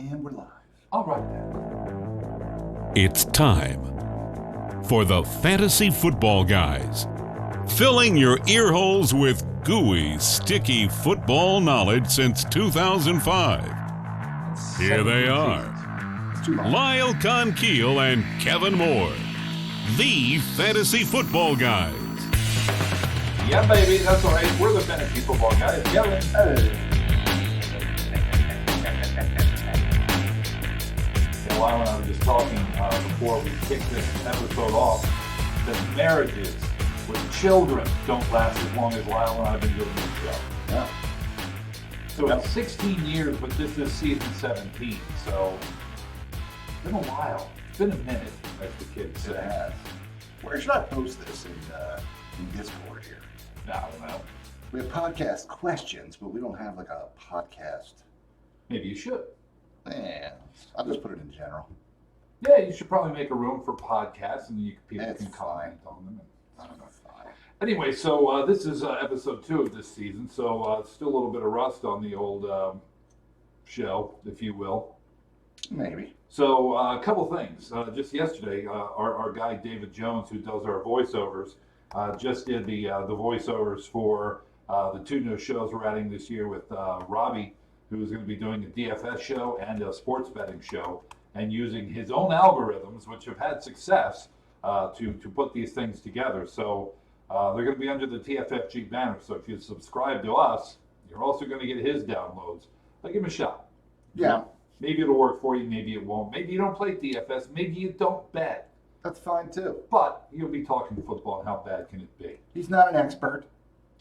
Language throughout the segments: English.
And we're live. All right then. It's time for the Fantasy Football Guys, filling your ear holes with gooey, sticky football knowledge since 2005. Here they are, Lyle Keel and Kevin Moore, the Fantasy Football Guys. Yeah, baby, that's all right. We're the Fantasy Football Guys. Kevin. Lyle and I were just talking before we kicked this episode off that marriages with children don't last as long as Lyle and I have been doing this show. Yeah. So it's 16 years, but this is season 17. So it's been a while. It's been a minute, as the kids say. It has. Where should I post this in Discord here? I don't know. We have podcast questions, but we don't have like a podcast. Maybe you should. Yeah, I'll just put it in general. Yeah, you should probably make a room for podcasts, and people That's can comment on them. I don't know. Anyway, so this is episode 2 of this season, so still a little bit of rust on the old show, if you will. Maybe. So a couple things. Just yesterday, our guy David Jones, who does our voiceovers, just did the voiceovers for the 2 new shows we're adding this year with Robbie, who's going to be doing a DFS show and a sports betting show, and using his own algorithms, which have had success, to put these things together. So they're going to be under the TFFG banner. So if you subscribe to us, you're also going to get his downloads. Give him a shot. Yeah. Maybe it'll work for you, maybe it won't. Maybe you don't play DFS, maybe you don't bet. That's fine too. But you'll be talking football, and how bad can it be? He's not an expert,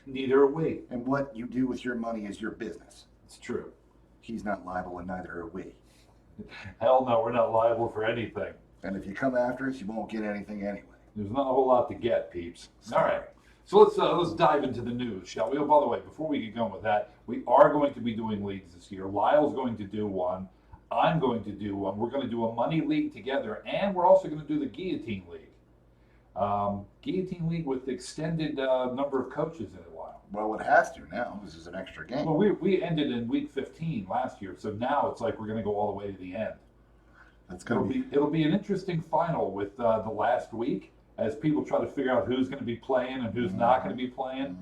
Neither are we. and what you do with your money is your business. It's true. He's not liable, and neither are we. Hell no, we're not liable for anything. And if you come after us, you won't get anything anyway. There's not a whole lot to get, peeps. All right. So let's dive into the news, shall we? Oh, by the way, before we get going with that, we are going to be doing leagues this year. Lyle's going to do one. I'm going to do one. We're going to do a money league together, and we're also going to do the guillotine league. Guillotine league with extended number of coaches in it. Well, it has to now. This is an extra game. Well, we ended in week 15 last year, so now it's like we're going to go all the way to the end. That's going to be. It'll be an interesting final with the last week as people try to figure out who's going to be playing and who's not going to be playing.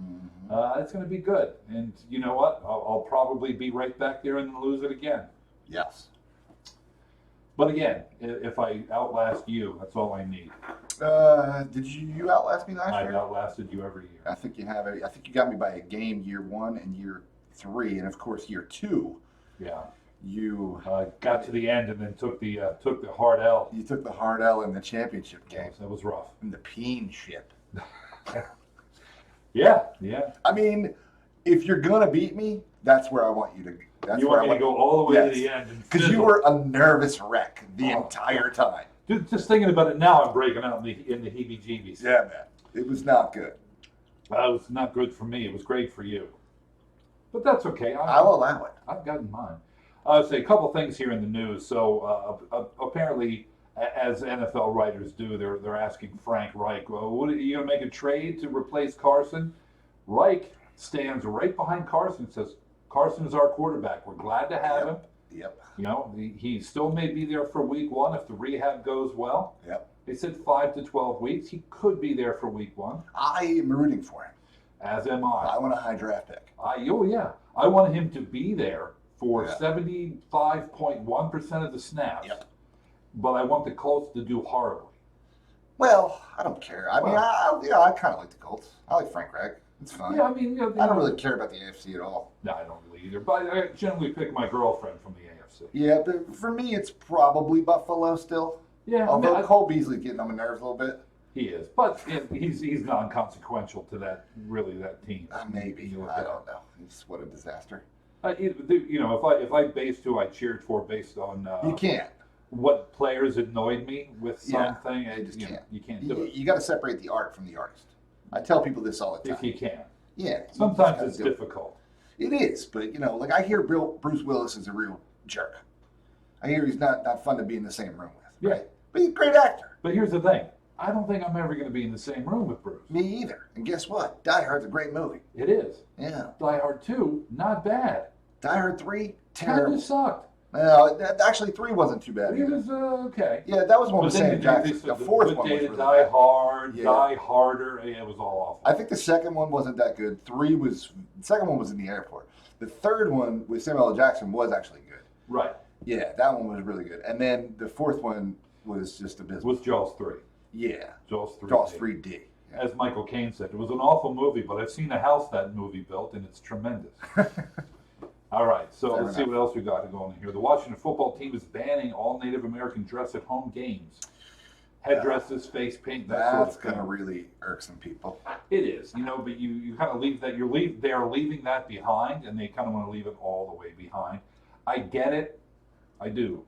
It's going to be good, and you know what? I'll probably be right back there and lose it again. Yes. But again, if I outlast you, that's all I need. Did you outlast me last year? I've outlasted you every year. I think you have. I think you got me by a game year 1 and year 3, and of course year 2. Yeah. You got to the end and then took the hard L. You took the hard L in the championship game. Yes, that was rough. In the peen ship. Yeah. I mean, if you're gonna beat me, that's where I want you to. That's you where want me to go all the way to the end. Because you were a nervous wreck the entire time. Dude, just thinking about it now, I'm breaking out in the heebie-jeebies. Yeah, man. It was not good. It was not good for me. It was great for you. But that's okay. I'll allow it. I've gotten mine. I'll say a couple things here in the news. So apparently, as NFL writers do, they're asking Frank Reich, well, what, are you going to make a trade to replace Carson? Reich stands right behind Carson and says, Carson is our quarterback. We're glad to have him. Yep. You know, he still may be there for week 1 if the rehab goes well. Yep. They said 5 to 12 weeks. He could be there for week 1. I am rooting for him. As am I. I want a high draft pick. Yeah. I want him to be there for 75.1% of the snaps. Yep. But I want the Colts to do horribly. Well, I don't care. I mean, I kind of like the Colts. I like Frank Reich. It's fine. Yeah, I mean, I don't really care about the AFC at all. No, I don't really either. But I generally pick my girlfriend from the AFC. Yeah, but for me, it's probably Buffalo still. Yeah, although Cole Beasley's getting on my nerves a little bit. He is, but he's non-consequential to that team. Maybe I don't know. It's what a disaster. If I based who I cheered for based on you can't. What players annoyed me with something, you just can't. You can't do it. You got to separate the art from the artist. I tell people this all the time. If you can. Yeah. Sometimes it's difficult. It is, but I hear Bruce Willis is a real jerk. I hear he's not fun to be in the same room with. Right? Yeah. But he's a great actor. But here's the thing. I don't think I'm ever going to be in the same room with Bruce. Me either. And guess what? Die Hard's a great movie. It is. Yeah. Die Hard 2, not bad. Die Hard 3, terrible. Kind of sucked. No, actually 3 wasn't too bad It either. was okay. Yeah, that was one But with then Sam Jackson. The fourth Good one Day was to really Die bad. Hard, Yeah. Die Harder. Yeah, it was all awful. I think the second one wasn't that good. The second one was in the airport. The third one with Samuel L. Jackson was actually good. Right. Yeah, that one was really good. And then the fourth one was just abysmal. Was Jaws 3. Yeah. Jaws 3. Jaws 3D. Yeah. As Michael Caine said, it was an awful movie, but I've seen a house that movie built, and it's tremendous. All right, so Fair let's see enough. what else we got to go on here. The Washington football team is banning all Native American dress at home games. Headdresses, face paint, that sort That's of thing. going to really irk some people. It is, but you kind of leave that. They are leaving that behind, and they kind of want to leave it all the way behind. I get it. I do.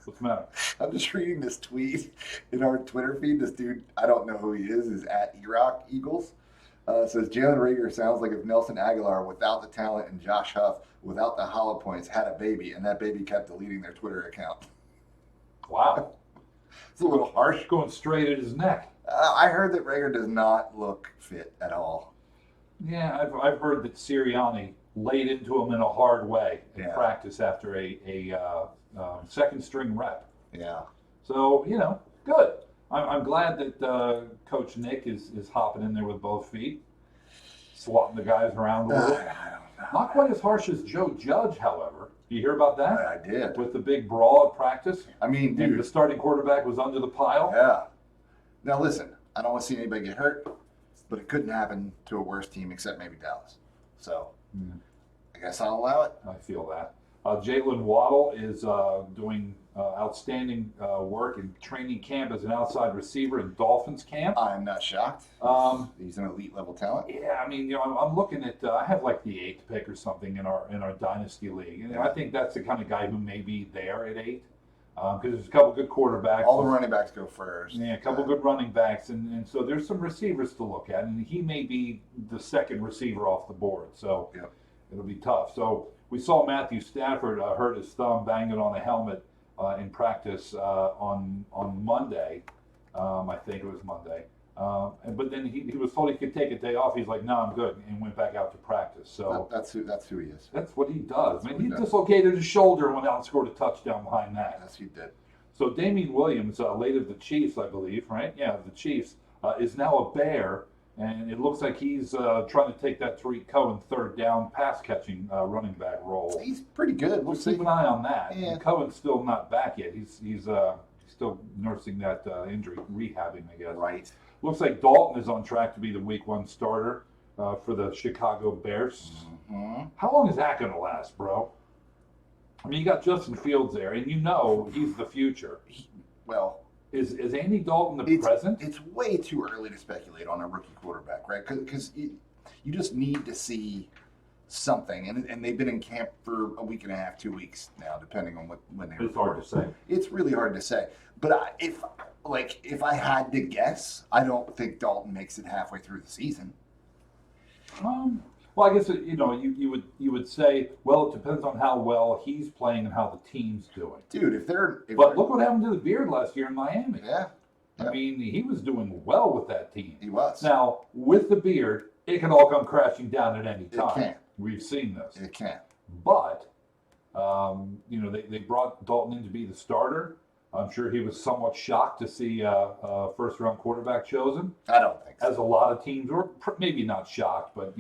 What's the matter? I'm just reading this tweet in our Twitter feed. This dude, I don't know who he is at Iraq Eagles. Says Jalen Reagor sounds like if Nelson Aguilar, without the talent, and Josh Huff, without the hollow points, had a baby, and that baby kept deleting their Twitter account. Wow. It's a little harsh. Going straight at his neck. I heard that Reagor does not look fit at all. Yeah, I've heard that Sirianni laid into him in a hard way in Yeah. practice after a second string rep. Yeah. So, good. I'm glad that Coach Nick is hopping in there with both feet, swatting the guys around a little. I don't know. Not quite as harsh as Joe Judge, however. You hear about that? I did. With the big brawl at practice? I mean, And dude. the starting quarterback was under the pile? Yeah. Now listen, I don't want to see anybody get hurt, but it couldn't happen to a worse team except maybe Dallas. So I guess I'll allow it. I feel that. Jalen Waddle is doing outstanding work in training camp as an outside receiver in Dolphins camp. I'm not shocked. He's an elite level talent. Yeah, I mean, I'm looking at. I have like the 8th pick or something in our dynasty league, and I think that's the kind of guy who may be there at 8, because there's a couple good quarterbacks. All the running backs go first. Yeah, a couple good running backs, and so there's some receivers to look at, and he may be the second receiver off the board, so it'll be tough. So we saw Matthew Stafford hurt his thumb banging on a helmet in practice on Monday. I think it was Monday. But then he was told he could take a day off. He's like, no, I'm good, and went back out to practice. So That's who he is. that's what he does. That's Man, what he he does. dislocated his shoulder and went out and scored a touchdown behind that. Yes, he did. So Damian Williams, late of the Chiefs, I believe, right? Yeah, the Chiefs, is now a Bear, and it looks like he's trying to take that Tariq Cohen third down pass catching running back role. He's pretty good. We'll Just see. keep an eye on that. Yeah. And Cohen's still not back yet. He's still nursing that injury, rehabbing, I guess. Right. Looks like Dalton is on track to be the Week 1 starter for the Chicago Bears. Mm-hmm. How long is that going to last, bro? I mean, you got Justin Fields there, and he's the future. Well, Is Andy Dalton the present? It's way too early to speculate on a rookie quarterback, right? Because you just need to see something, and they've been in camp for a week and a half, 2 weeks now, depending on when they. It's hard to say. It's really hard to say. But if I had to guess, I don't think Dalton makes it halfway through the season. Well, I guess you would say, well, it depends on how well he's playing and how the team's doing. Dude, if But look what happened to the Beard last year in Miami. yeah, I mean, he was doing well with that team. he was. Now, with the Beard, it can all come crashing down at any It time. can. We've seen this. It can. But, they brought Dalton in to be the starter. I'm sure he was somewhat shocked to see a first-round quarterback chosen, I don't think so. as a lot of teams were. Maybe not shocked, but,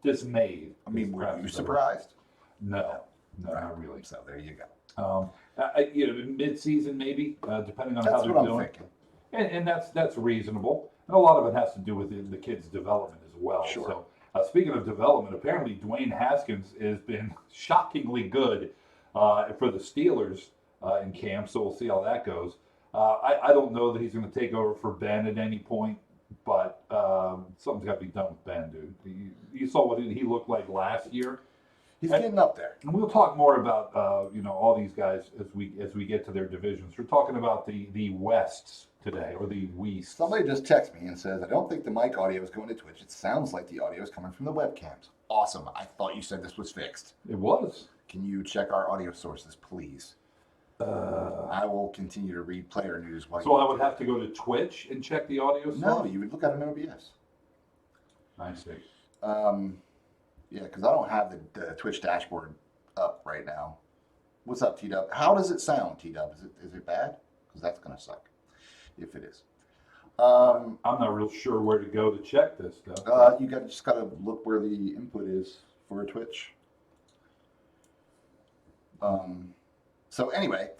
dismayed. I mean, were Perhaps you the- surprised? No, not really. So there you go. Mid-season maybe, depending on how That's they're what I'm doing. thinking. And that's reasonable. And a lot of it has to do with the kid's development as well. Sure. So speaking of development, apparently Dwayne Haskins has been shockingly good for the Steelers in camp. So we'll see how that goes. I don't know that he's going to take over for Ben at any point, but something's got to be done with Ben, dude. You saw what he looked like last year. He's getting up there. And we'll talk more about all these guys as we get to their divisions. We're talking about the Wests today, or the Weasts. Somebody just texted me and says, I don't think the mic audio is going to Twitch. It sounds like the audio is coming from the webcams. Awesome. I thought you said this was fixed. It was. Can you check our audio sources, please? I will continue to read player news while So I would have to go to Twitch and check the audio source? No, you would look at an OBS. I see. Yeah, because I don't have the Twitch dashboard up right now. What's up, T-Dub? How does it sound, T-Dub? Is it bad? Because that's going to suck if it is. I'm not real sure where to go to check this stuff. You just got to look where the input is for Twitch. So anyway,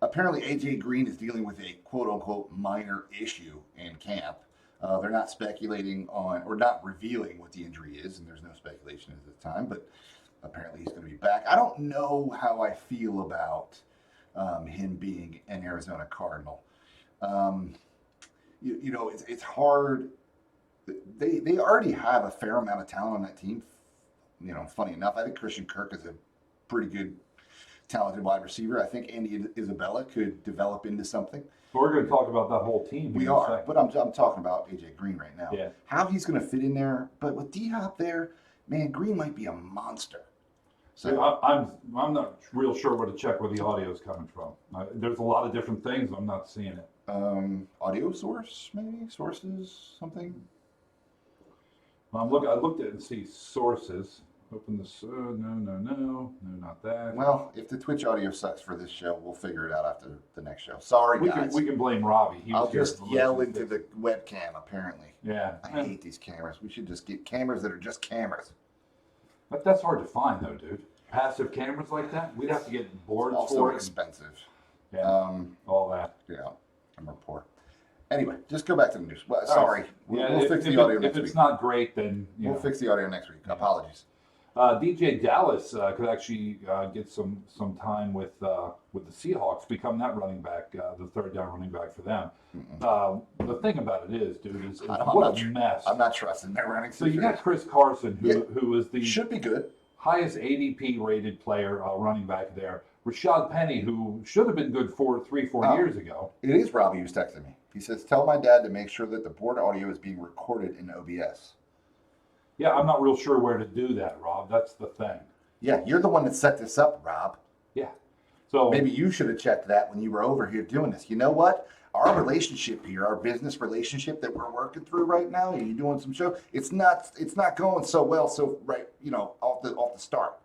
apparently AJ Green is dealing with a quote-unquote minor issue in camp. They're not speculating on or not revealing what the injury is, and there's no speculation at this time, but apparently he's going to be back. I don't know how I feel about him being an Arizona Cardinal. It's hard. They already have a fair amount of talent on that team. Funny enough, I think Christian Kirk is a pretty good, talented wide receiver. I think Andy Isabella could develop into something. We're going to talk about that whole team. We are, but I'm talking about AJ Green right now. Yeah. How he's going to fit in there, but with D-Hop there, man, Green might be a monster. So I'm not real sure where to check where the audio is coming from. There's a lot of different things. I'm not seeing it. Audio source, maybe sources, something. I looked at it and see sources. Open this. No, not that. Well, if the Twitch audio sucks for this show, we'll figure it out after the next show. Sorry, guys. We can blame Robbie. I'll just yell into the webcam, apparently. Yeah. I hate these cameras. We should just get cameras that are just cameras. But that's hard to find, though, dude. Passive cameras like that, we'd have to get boards also for it. Expensive. Yeah. All that. Yeah. I'm poor. Anyway, just go back to the news. Well, sorry. We'll fix the audio next week. If it's not great, then we'll fix the audio next week. Yeah. Apologies. DJ Dallas could actually get some time with the Seahawks, become that running back, the third down running back for them. The thing about it is, dude, is what a mess. I'm not trusting that running. So you got Chris Carson, who is the should be good, highest ADP rated player running back there. Rashad Penny, who should have been good 4 years ago. It is Robbie who's texting me. He says, "Tell my dad to make sure that the board audio is being recorded in OBS." Yeah, I'm not real sure where to do that, Rob. That's the thing. Yeah, you're the one that set this up, Rob. Yeah. So maybe you should have checked that when you were over here doing this. You know what? Our relationship here, our business relationship that we're working through right now, you doing some show, it's not going so well. So right, off the start,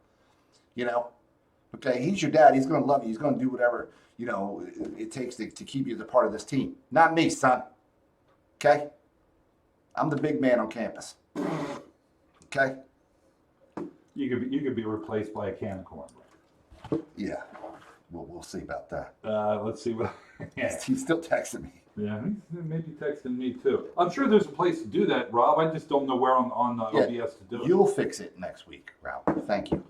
okay, he's your dad. He's going to love you. He's going to do whatever, it takes to keep you as a part of this team. Not me, son. Okay? I'm the big man on campus. Okay? You could be replaced by a can of cornbread. Yeah. We'll see about that. Let's see what. Yeah. He's still texting me. Yeah, he's maybe texting me too. I'm sure there's a place to do that, Rob. I just don't know where on OBS to do it. You'll fix it next week, Rob. Thank you.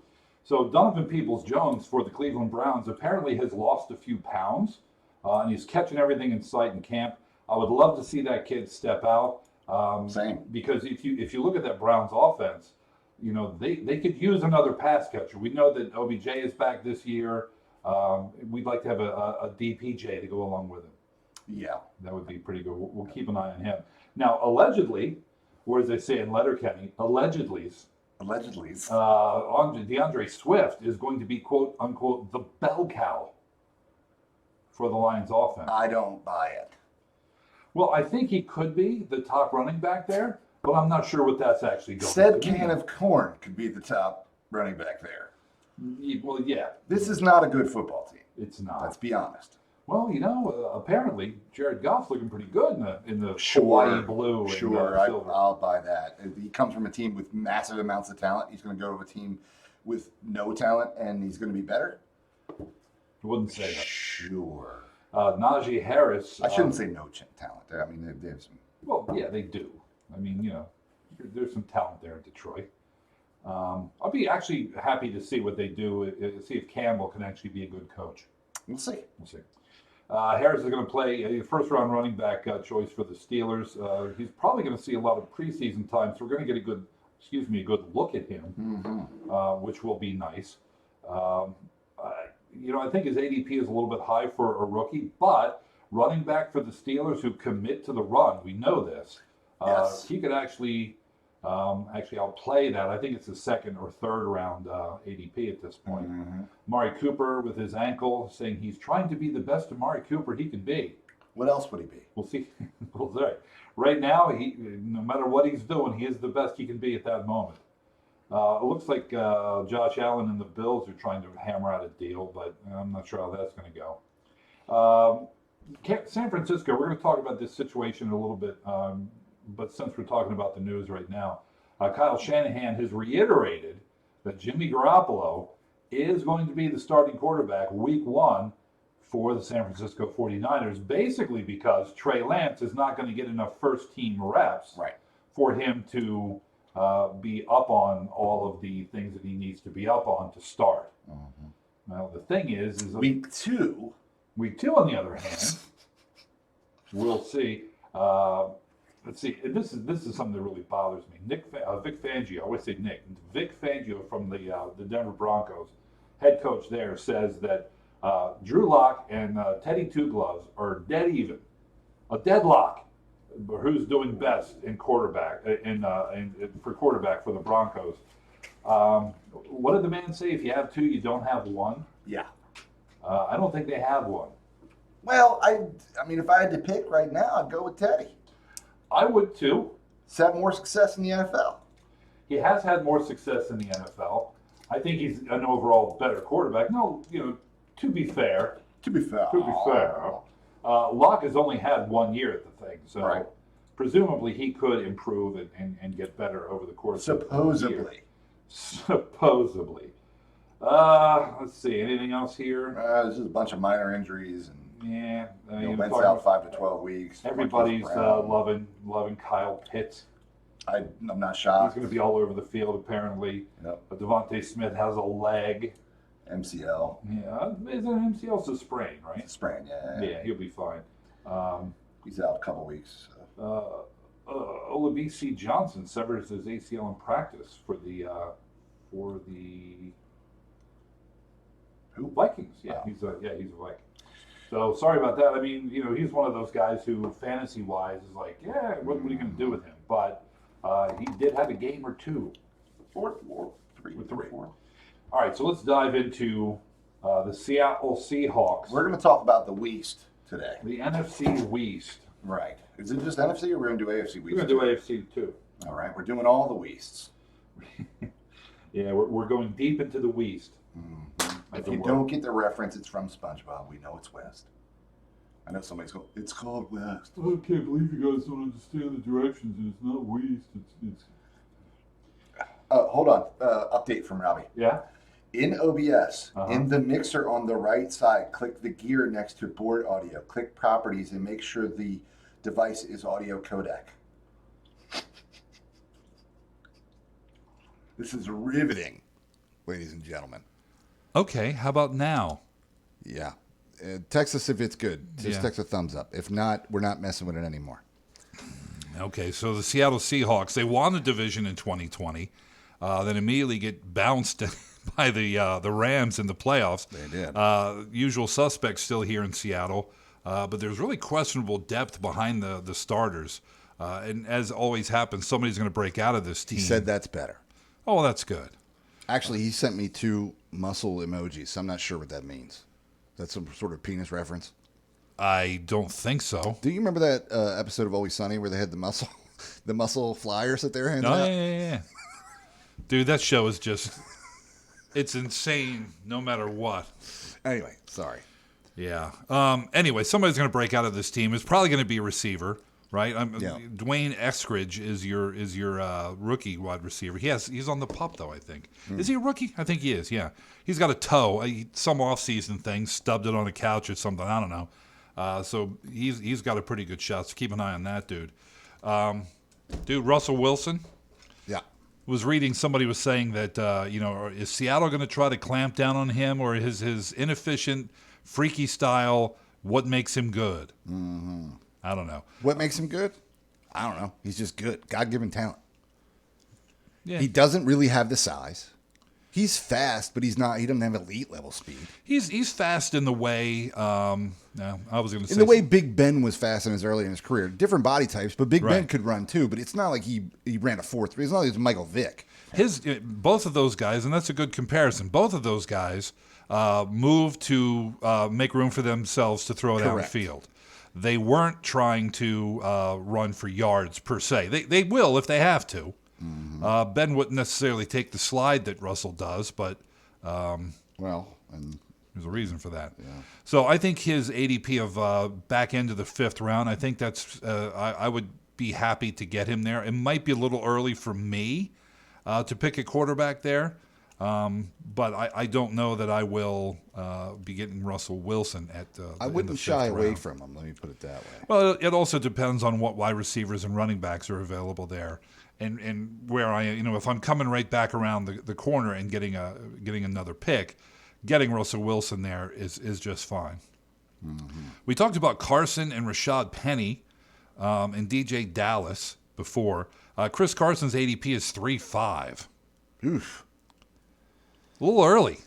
So Donovan Peoples-Jones for the Cleveland Browns apparently has lost a few pounds, and he's catching everything in sight in camp. I would love to see that kid step out. Same. Because if you look at that Browns offense, they could use another pass catcher. We know that OBJ is back this year. We'd like to have a DPJ to go along with him. Yeah. That would be pretty good. We'll keep an eye on him. Now, allegedly, or as they say in Letterkenny, allegedly, DeAndre Swift is going to be, quote unquote, the bell cow for the Lions offense. I don't buy it. Well, I think he could be the top running back there, but I'm not sure what that's actually going to be. Said can of corn could be the top running back there. Well, yeah. This is not a good football team. It's not. Let's be honest. Well, apparently Jared Goff's looking pretty good in the Hawaii blue. Sure, and silver. I'll buy that. He comes from a team with massive amounts of talent. He's going to go to a team with no talent, and he's going to be better. I wouldn't say that. Sure. Najee Harris. I shouldn't say no talent. I mean, they have some. Well, yeah, they do. I mean, there's some talent there in Detroit. I'll be actually happy to see what they do, see if Campbell can actually be a good coach. We'll see. Harris is going to play a first-round running back choice for the Steelers. He's probably going to see a lot of preseason time, so we're going to get a good look at him, which will be nice. I think his ADP is a little bit high for a rookie, but running back for the Steelers who commit to the run, we know this. Yes. He could actually outplay that. I think it's the second or third round ADP at this point. Amari Cooper with his ankle, saying he's trying to be the best Amari Cooper he can be. What else would he be? We'll see. Right now, no matter what he's doing, he is the best he can be at that moment. It looks like Josh Allen and the Bills are trying to hammer out a deal, but I'm not sure how that's going to go. San Francisco, we're going to talk about this situation in a little bit, but since we're talking about the news right now, Kyle Shanahan has reiterated that Jimmy Garoppolo is going to be the starting quarterback week 1 for the San Francisco 49ers, basically because Trey Lance is not going to get enough first-team reps for him to be up on all of the things that he needs to be up on to start. Mm-hmm. Now, the thing is week 2. Week 2, on the other hand, we'll see. Let's see. And this is something that really bothers me. Vic Fangio, I always say Nick. Vic Fangio from the Denver Broncos, head coach there, says that Drew Lock and Teddy Two Gloves are dead even, a deadlock. Who's doing best in quarterback for quarterback for the Broncos? What did the man say? If you have 2, you don't have 1. Yeah. I don't think they have 1. Well, I mean, if I had to pick right now, I'd go with Teddy. I would too. He's had more success in the NFL. He has had more success in the NFL. I think he's an overall better quarterback. No, to be fair. Locke has only had 1 year at the thing, so presumably he could improve and get better over the course of the year. Supposedly. Let's see. Anything else here? There's just a bunch of minor injuries and Wentz out 5 to 12 weeks. Everybody's loving Kyle Pitts. I'm not shocked. He's going to be all over the field apparently. Yep. Devontae Smith has a leg. MCL. Yeah, is it an MCL? It's a sprain, right? It's a sprain, yeah. Yeah, he'll be fine. He's out a couple weeks. So. Olabisi Johnson severs his ACL in practice for the Vikings. Yeah, he's a Viking. So sorry about that. I mean, he's one of those guys who, fantasy-wise, is like, yeah, what are you going to do with him? But he did have a game or 2. 3. All right, so let's dive into the Seattle Seahawks. We're going to talk about the Weast today. The NFC Weast. Right. Is it just NFC or we're going to do AFC Weast? We're going to do AFC too. All right, we're doing all the Weasts. Yeah, we're going deep into the Weast. Mm-hmm. If you don't get the reference, it's from SpongeBob. We know it's West. I know somebody's going, it's called West. I can't believe you guys don't understand the directions, and it's not Weast. It's... Hold on. Update from Robbie. Yeah? In OBS, in the mixer on the right side, click the gear next to board audio. Click properties and make sure the device is audio codec. This is riveting, ladies and gentlemen. Okay, how about now? Yeah. Text us if it's good. Just text a thumbs up. If not, we're not messing with it anymore. Okay, so the Seattle Seahawks, they won the division in 2020, then immediately get bounced by the Rams in the playoffs. They did. Usual suspects still here in Seattle, but there's really questionable depth behind the starters. And as always happens, somebody's going to break out of this team. He said that's better. Oh, well, that's good. Actually, he sent me 2 muscle emojis, so I'm not sure what that means. That's some sort of penis reference? I don't think so. Do you remember that episode of Always Sunny where they had the muscle flyers that they were handing out? Yeah. Dude, that show is just, it's insane no matter what. Anyway, sorry. Yeah. Anyway, somebody's going to break out of this team. It's probably going to be a receiver, right? Dwayne Eskridge is your rookie wide receiver. He's on the pup, though, I think. Is he a rookie? I think he is, yeah. He's got a toe, some off-season thing, stubbed it on a couch or something. I don't know. So he's got a pretty good shot, so keep an eye on that dude. Russell Wilson. Yeah. Was reading somebody was saying that, is Seattle going to try to clamp down on him, or his inefficient, freaky style, what makes him good? Mm-hmm. I don't know. What makes him good? I don't know. He's just good. God-given talent. Yeah. He doesn't really have the size. He's fast, but he doesn't have elite level speed. He's fast in the way, I was going to say. In the way Big Ben was fast in his career. Different body types, but Big Ben could run too, but it's not like he ran a 4.3. It's not like it's Michael Vick. Both of those guys, and that's a good comparison, both of those guys moved to make room for themselves to throw it downfield. They weren't trying to run for yards per se. They will if they have to. Ben wouldn't necessarily take the slide that Russell does, but and there's a reason for that. Yeah. So I think his ADP of back end of the 5th round, I think that's I would be happy to get him there. It might be a little early for me to pick a quarterback there, but I don't know that I will be getting Russell Wilson at I wouldn't shy away from him. Let me put it that way. Well, it also depends on what wide receivers and running backs are available there, and where if I'm coming right back around the corner and getting another pick, getting Russell Wilson there is just fine. Mm-hmm. We talked about Carson and Rashad Penny and DJ Dallas before. Chris Carson's ADP is 3.5. Oof. A little early.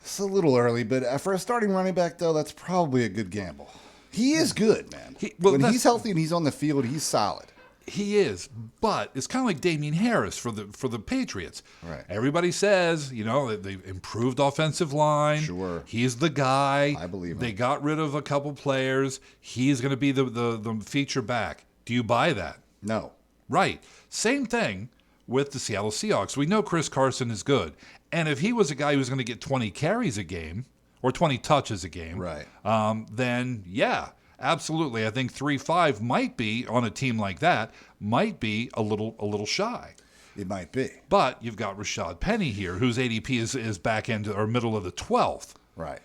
It's a little early, but for a starting running back, though, that's probably a good gamble. He is good, man. When he's healthy and he's on the field, he's solid. He is, but it's kind of like Damian Harris for the Patriots. Right. Everybody says, they've improved offensive line. Sure. He's the guy. I believe him. They got rid of a couple players. He's going to be the feature back. Do you buy that? No. Right. Same thing with the Seattle Seahawks. We know Chris Carson is good. And if he was a guy who's going to get 20 carries a game or 20 touches a game, right. Then, yeah, absolutely. I think 3.5 might be, on a team like that, might be a little shy. It might be. But you've got Rashad Penny here, whose ADP is back end or middle of the 12th. Right.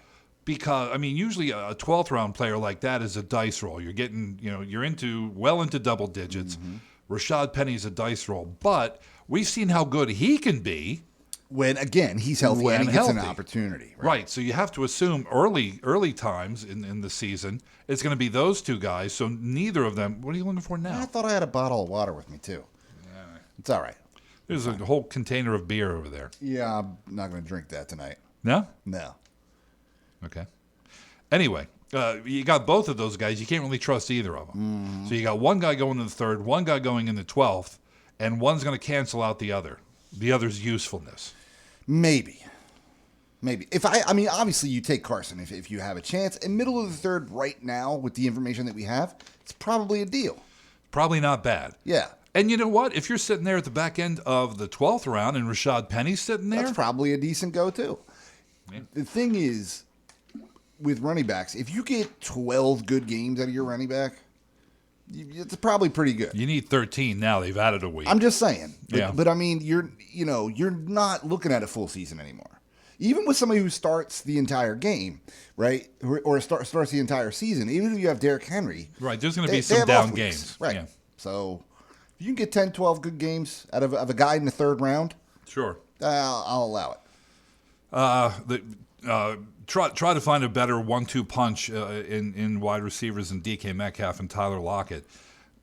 Because, usually a 12th round player like that is a dice roll. You're getting, you're into double digits. Mm-hmm. Rashad Penny's a dice roll. But we've seen how good he can be. When, again, he's healthy and he gets an opportunity. Right. So you have to assume early times in the season, it's going to be those two guys. So neither of them. What are you looking for now? I thought I had a bottle of water with me, too. Yeah. It's all right. There's a whole container of beer over there. Yeah, I'm not going to drink that tonight. No? No. Okay. Anyway, you got both of those guys. You can't really trust either of them. Mm-hmm. So you got one guy going in the 3rd, one guy going in the 12th, and one's going to cancel out the other. The other's usefulness. Maybe. Obviously you take Carson if you have a chance. In middle of the 3rd right now, with the information that we have, it's probably a deal. Probably not bad. Yeah. And you know what? If you're sitting there at the back end of the 12th round and Rashad Penny's sitting there, that's probably a decent go too. Yeah. The thing is, with running backs, if you get 12 good games out of your running back, it's probably pretty good. You need 13 now. They've added a week. I'm just saying. Yeah. But you're not looking at a full season anymore. Even with somebody who starts the entire game, right, or starts the entire season, even if you have Derrick Henry. Right, there's going to be some down games. Right. Yeah. So if you can get 10, 12 good games out of a guy in the 3rd round, Sure. I'll allow it. Try to find a better 1-2 punch in wide receivers than DK Metcalf and Tyler Lockett.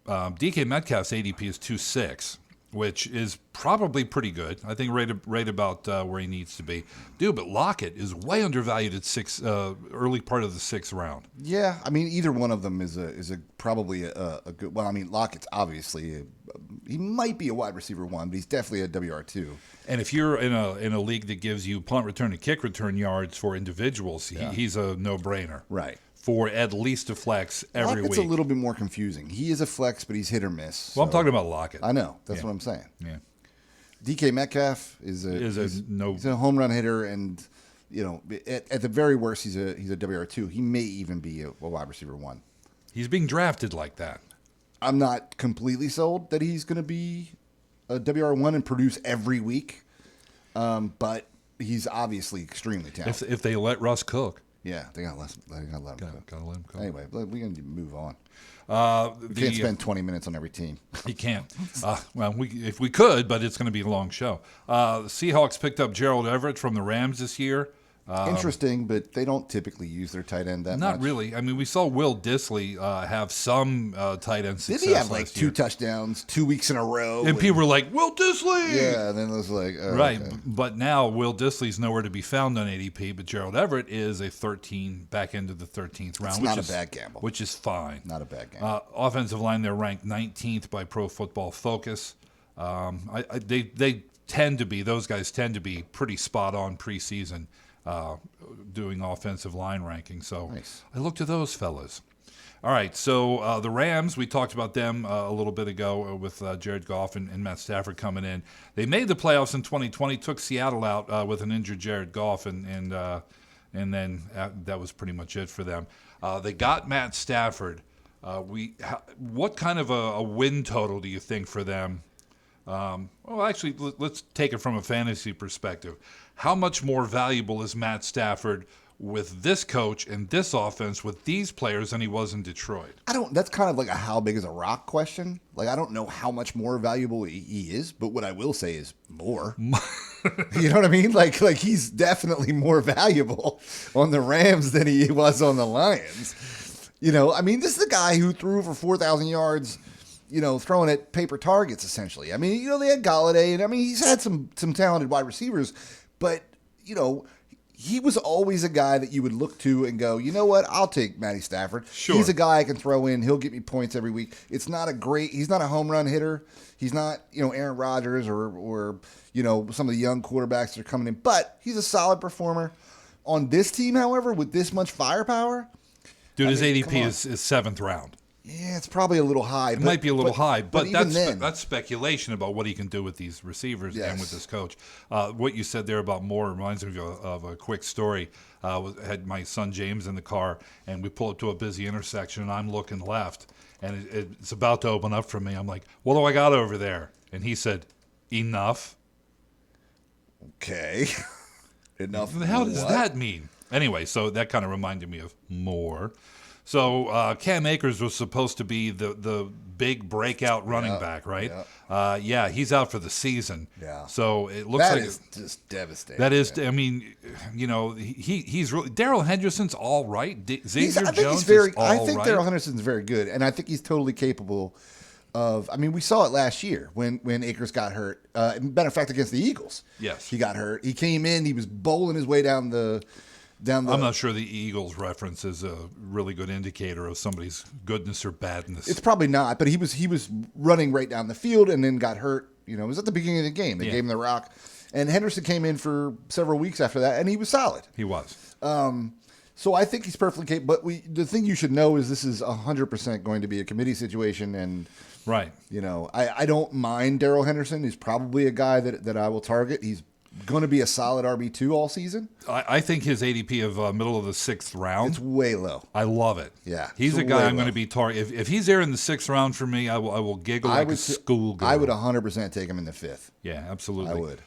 DK Metcalf's ADP is 2.6, which is probably pretty good. I think right about where he needs to be. Dude, but Lockett is way undervalued at early part of the 6th round. Yeah, either one of them is probably a good. Well, Lockett's obviously he might be a wide receiver 1, but he's definitely a WR2. And if you're in a league that gives you punt return and kick return yards for individuals, he's a no-brainer. Right. For at least a flex every Lockett's week. a little bit more confusing. He is a flex, but he's hit or miss. Well, I'm talking about Lockett. I know. That's what I'm saying. Yeah. DK Metcalf he's a home run hitter, and at the very worst, he's a WR2. He may even be a wide receiver 1. He's being drafted like that. I'm not completely sold that he's going to be a WR1 and produce every week, but he's obviously extremely talented. If they let Russ cook. Yeah, they got to let him cook. Gotta let him cook. Anyway, we're going to move on. We The- can't spend 20 minutes on every team. He can't. If we could, but it's going to be a long show. The Seahawks picked up Gerald Everett from the Rams this year. Interesting, but they don't typically use their tight end that much. Not really. We saw Will Dissly have some tight end success. Did he have like last 2 year. touchdowns 2 weeks in a row? And people were like, Will Dissly! Yeah, and then it was like, oh, Right, okay. but now Will Dissly's nowhere to be found on ADP, but Gerald Everett is a back end of the 13th round. It's not a bad gamble. Which is fine. Not a bad gamble. Offensive line, they're ranked 19th by Pro Football Focus. Those guys tend to be pretty spot on preseason doing offensive line ranking. So Nice. I look to those fellas. All right, so the Rams, we talked about them a little bit ago with Jared Goff and Matt Stafford coming in. They made the playoffs in 2020, took Seattle out with an injured Jared Goff, and then that was pretty much it for them. They got Matt Stafford. What kind of a win total do you think for them? Well, actually, let's take it from a fantasy perspective. How much more valuable is Matt Stafford with this coach and this offense with these players than he was in Detroit? That's kind of like a how big is a rock question. Like, I don't know how much more valuable he is, but what I will say is more. You know what I mean? Like he's definitely more valuable on the Rams than he was on the Lions. You know, I mean, this is a guy who threw for 4,000 yards, you know, throwing at paper targets, essentially. I mean, you know, they had Galladay, and I mean, he's had some talented wide receivers, but, you know, he was always a guy that you would look to and go, you know what, I'll take Matty Stafford. Sure. He's a guy I can throw in. He'll get me points every week. He's not a home run hitter. He's not, you know, Aaron Rodgers or you know, some of the young quarterbacks that are coming in, but he's a solid performer. On this team, however, with this much firepower. Dude, his ADP is seventh round. Yeah, it's probably a little high. It might be a little high, but that's speculation about what he can do with these receivers and with this coach. What you said there about Moore reminds me of a quick story. I had my son James in the car, and we pull up to a busy intersection, and I'm looking left, and it's about to open up for me. I'm like, what do I got over there? And he said, enough. Okay. Enough. What the hell does that mean? Anyway, so that kind of reminded me of Moore. So Cam Akers was supposed to be the big breakeout running back, right? Yeah, he's out for the season. Yeah. So it looks like is just devastating. that is. I mean, you know, he's really Darrell Henderson's all right. Xavier Jones is all right. I think Darrell Henderson's very good, and I think he's totally capable of. I mean, we saw it last year when Akers got hurt. Matter of fact, against the Eagles. Yes. He got hurt. He came in. He was bowling his way down the. I'm not sure the Eagles reference is a really good indicator of somebody's goodness or badness. It's probably not, but he was running right down the field and then got hurt. You know, it was at the beginning of the game. They gave him the rock, and Henderson came in for several weeks after that, and he was solid. He was. So I think he's perfectly capable. But the thing you should know is this is 100% going to be a committee situation, and right. You know, I don't mind Darrell Henderson. He's probably a guy that I will target. He's going to be a solid RB2 all season. I think his ADP of middle of the sixth round. It's way low. I love it. Yeah, he's a guy I'm going to be target. If he's there in the sixth round for me, I will giggle like a schoolgirl. I would 100% take him in the fifth. Yeah, absolutely. I would.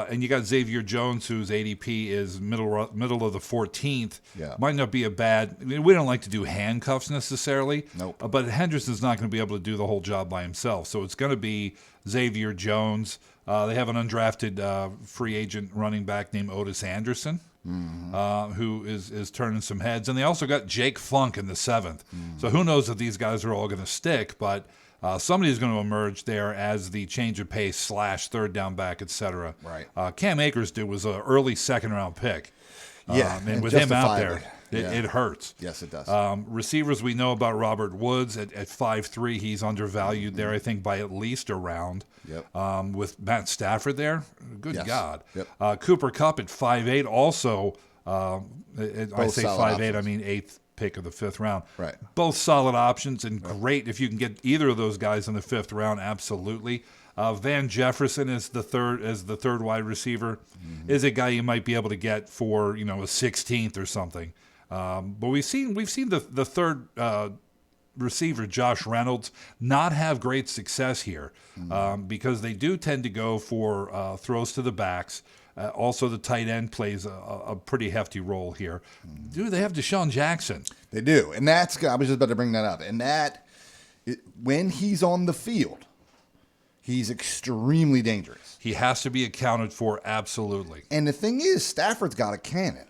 And you got Xavier Jones, whose ADP is middle of the 14th. Yeah. Might not be a bad. I mean, we don't like to do handcuffs necessarily. Nope. But Henderson's not going to be able to do the whole job by himself. So it's going to be Xavier Jones. They have an undrafted free agent running back named Otis Anderson, who is turning some heads. And they also got Jake Funk in the seventh. So who knows if these guys are all going to stick, but somebody's going to emerge there as the change of pace / third down back, etc. Right. Cam Akers was an early second round pick. Yeah, and with him out there, it hurts. Yes, it does. Receivers, we know about Robert Woods at 5'3". He's undervalued there, I think, by at least a round. Yep. With Matt Stafford there, good God. Yep. Cooper Kupp at 5'8", also. I say 5'8", I mean eighth pick of the fifth round. Right. Both solid options and great if you can get either of those guys in the fifth round. Absolutely. Van Jefferson is the third wide receiver. Is a guy you might be able to get for a 16th or something. But we've seen the third receiver, Josh Reynolds, not have great success here because they do tend to go for throws to the backs. Also, the tight end plays a pretty hefty role here. Dude, they have Deshaun Jackson. They do, and I was just about to bring that up. And when he's on the field, he's extremely dangerous. He has to be accounted for, absolutely. And the thing is, Stafford's got a cannon.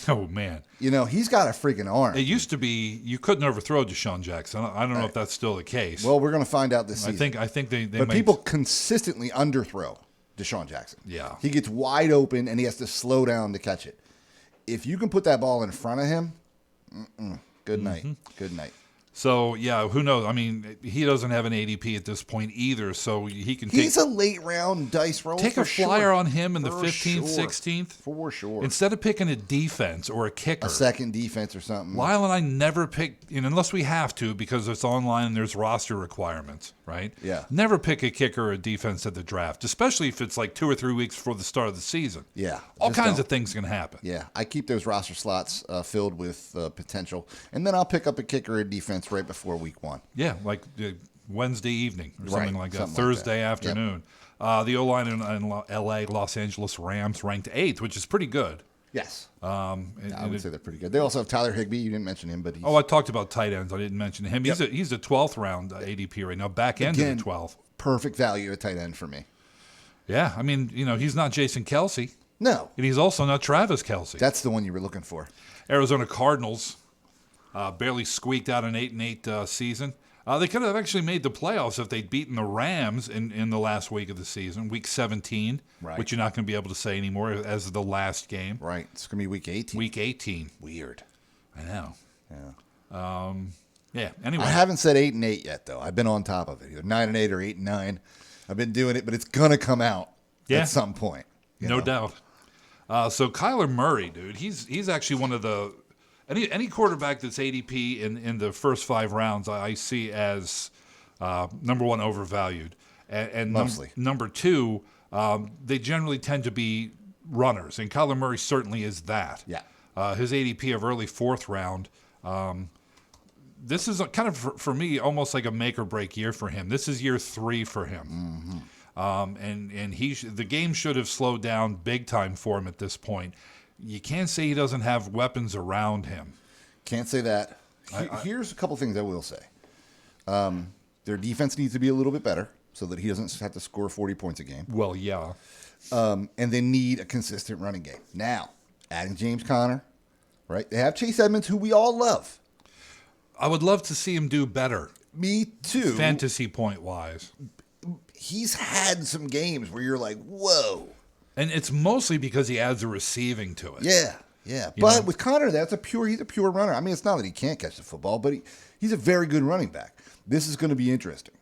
Oh, man. He's got a freaking arm. It used to be you couldn't overthrow Deshaun Jackson. I don't know if that's still the case. Well, we're going to find out this season. I think they But people consistently underthrow Deshaun Jackson. Yeah. He gets wide open, and he has to slow down to catch it. If you can put that ball in front of him, good night. Good night. So, yeah, who knows? I mean, he doesn't have an ADP at this point either, so he can He's a late round dice roll. take for a flyer sure. on him in the For 15th, sure. 16th. For sure. Instead of picking a defense or a kicker. A second defense or something. Lyle and I never pick, unless we have to because it's online and there's roster requirements, right? Yeah. Never pick a kicker or a defense at the draft, especially if it's like 2 or 3 weeks before the start of the season. Yeah. All just kinds don't. of things can happen. Yeah, I keep those roster slots filled with potential, and then I'll pick up a kicker or defense right before week 1. Yeah, like Wednesday evening or something Right, like that, something like Thursday that. afternoon. The O-line in L.A., Los Angeles Rams ranked 8th, which is pretty good. Yes, And I would say they're pretty good. They also have Tyler Higbee. You didn't mention him, but he's I talked about tight ends. I didn't mention him. He's a 12th round ADP right now, back end Again, of the 12th. perfect value at tight end for me. Yeah, I mean, he's not Jason Kelsey, No, and he's also not Travis Kelsey. that's the one you were looking for. Arizona Cardinals barely squeaked out an 8-8 season. They could have actually made the playoffs if they'd beaten the Rams in the last week of the season, week 17, Right. which you're not going to be able to say anymore as the last game. Right, it's gonna be week 18. Week 18. Weird. I know. Yeah. Yeah, anyway. I haven't said 8-8 yet, though. I've been on top of it. Either 9-8 or 8-9. I've been doing it, but it's gonna come out Yeah. at some point. you No know? doubt. So Kyler Murray, dude, he's actually one of the any quarterback that's ADP in the first 5 rounds I see as number 1 overvalued, and Mostly. number 2, they generally tend to be runners, and Kyler Murray certainly is that. Yeah. His ADP of early 4th round. This is kind of for me almost like a make or break year for him. This is year 3 for him. And the game should have slowed down big time for him at this point. You can't say he doesn't have weapons around him. Can't say that. Here's a couple things I will say. Their defense needs to be a little bit better so that he doesn't have to score 40 points a game. Well, yeah. And they need a consistent running game. Now, adding James Conner, right? They have Chase Edmonds, who we all love. I would love to see him do better, Me too. fantasy point wise. He's had some games where you're like, whoa. And it's mostly because he adds a receiving to it. Yeah, yeah. You But know? with Connor, he's a pure runner. I mean, it's not that he can't catch the football, but he's a very good running back. This is going to be interesting.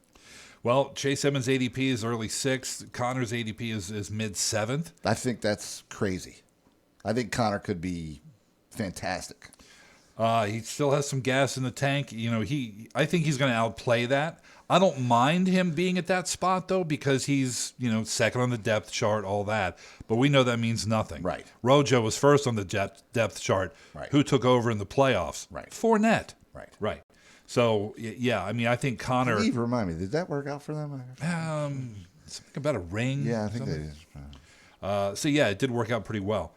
Well, Chase Edmonds' ADP is early 6th. Connor's ADP is mid 7th. I think that's crazy. I think Connor could be fantastic. He still has some gas in the tank. I think he's going to outplay that. I don't mind him being at that spot, though, because he's, second on the depth chart, all that. But we know that means nothing. Right. Rojo was first on the depth chart. Right. Who took over in the playoffs? Right. Fournette. Right. Right. So, yeah, I mean, I think Connor... Steve, remind me, did that work out for them? Something about a ring? Yeah, I think something? they did. So, yeah, it did work out pretty well.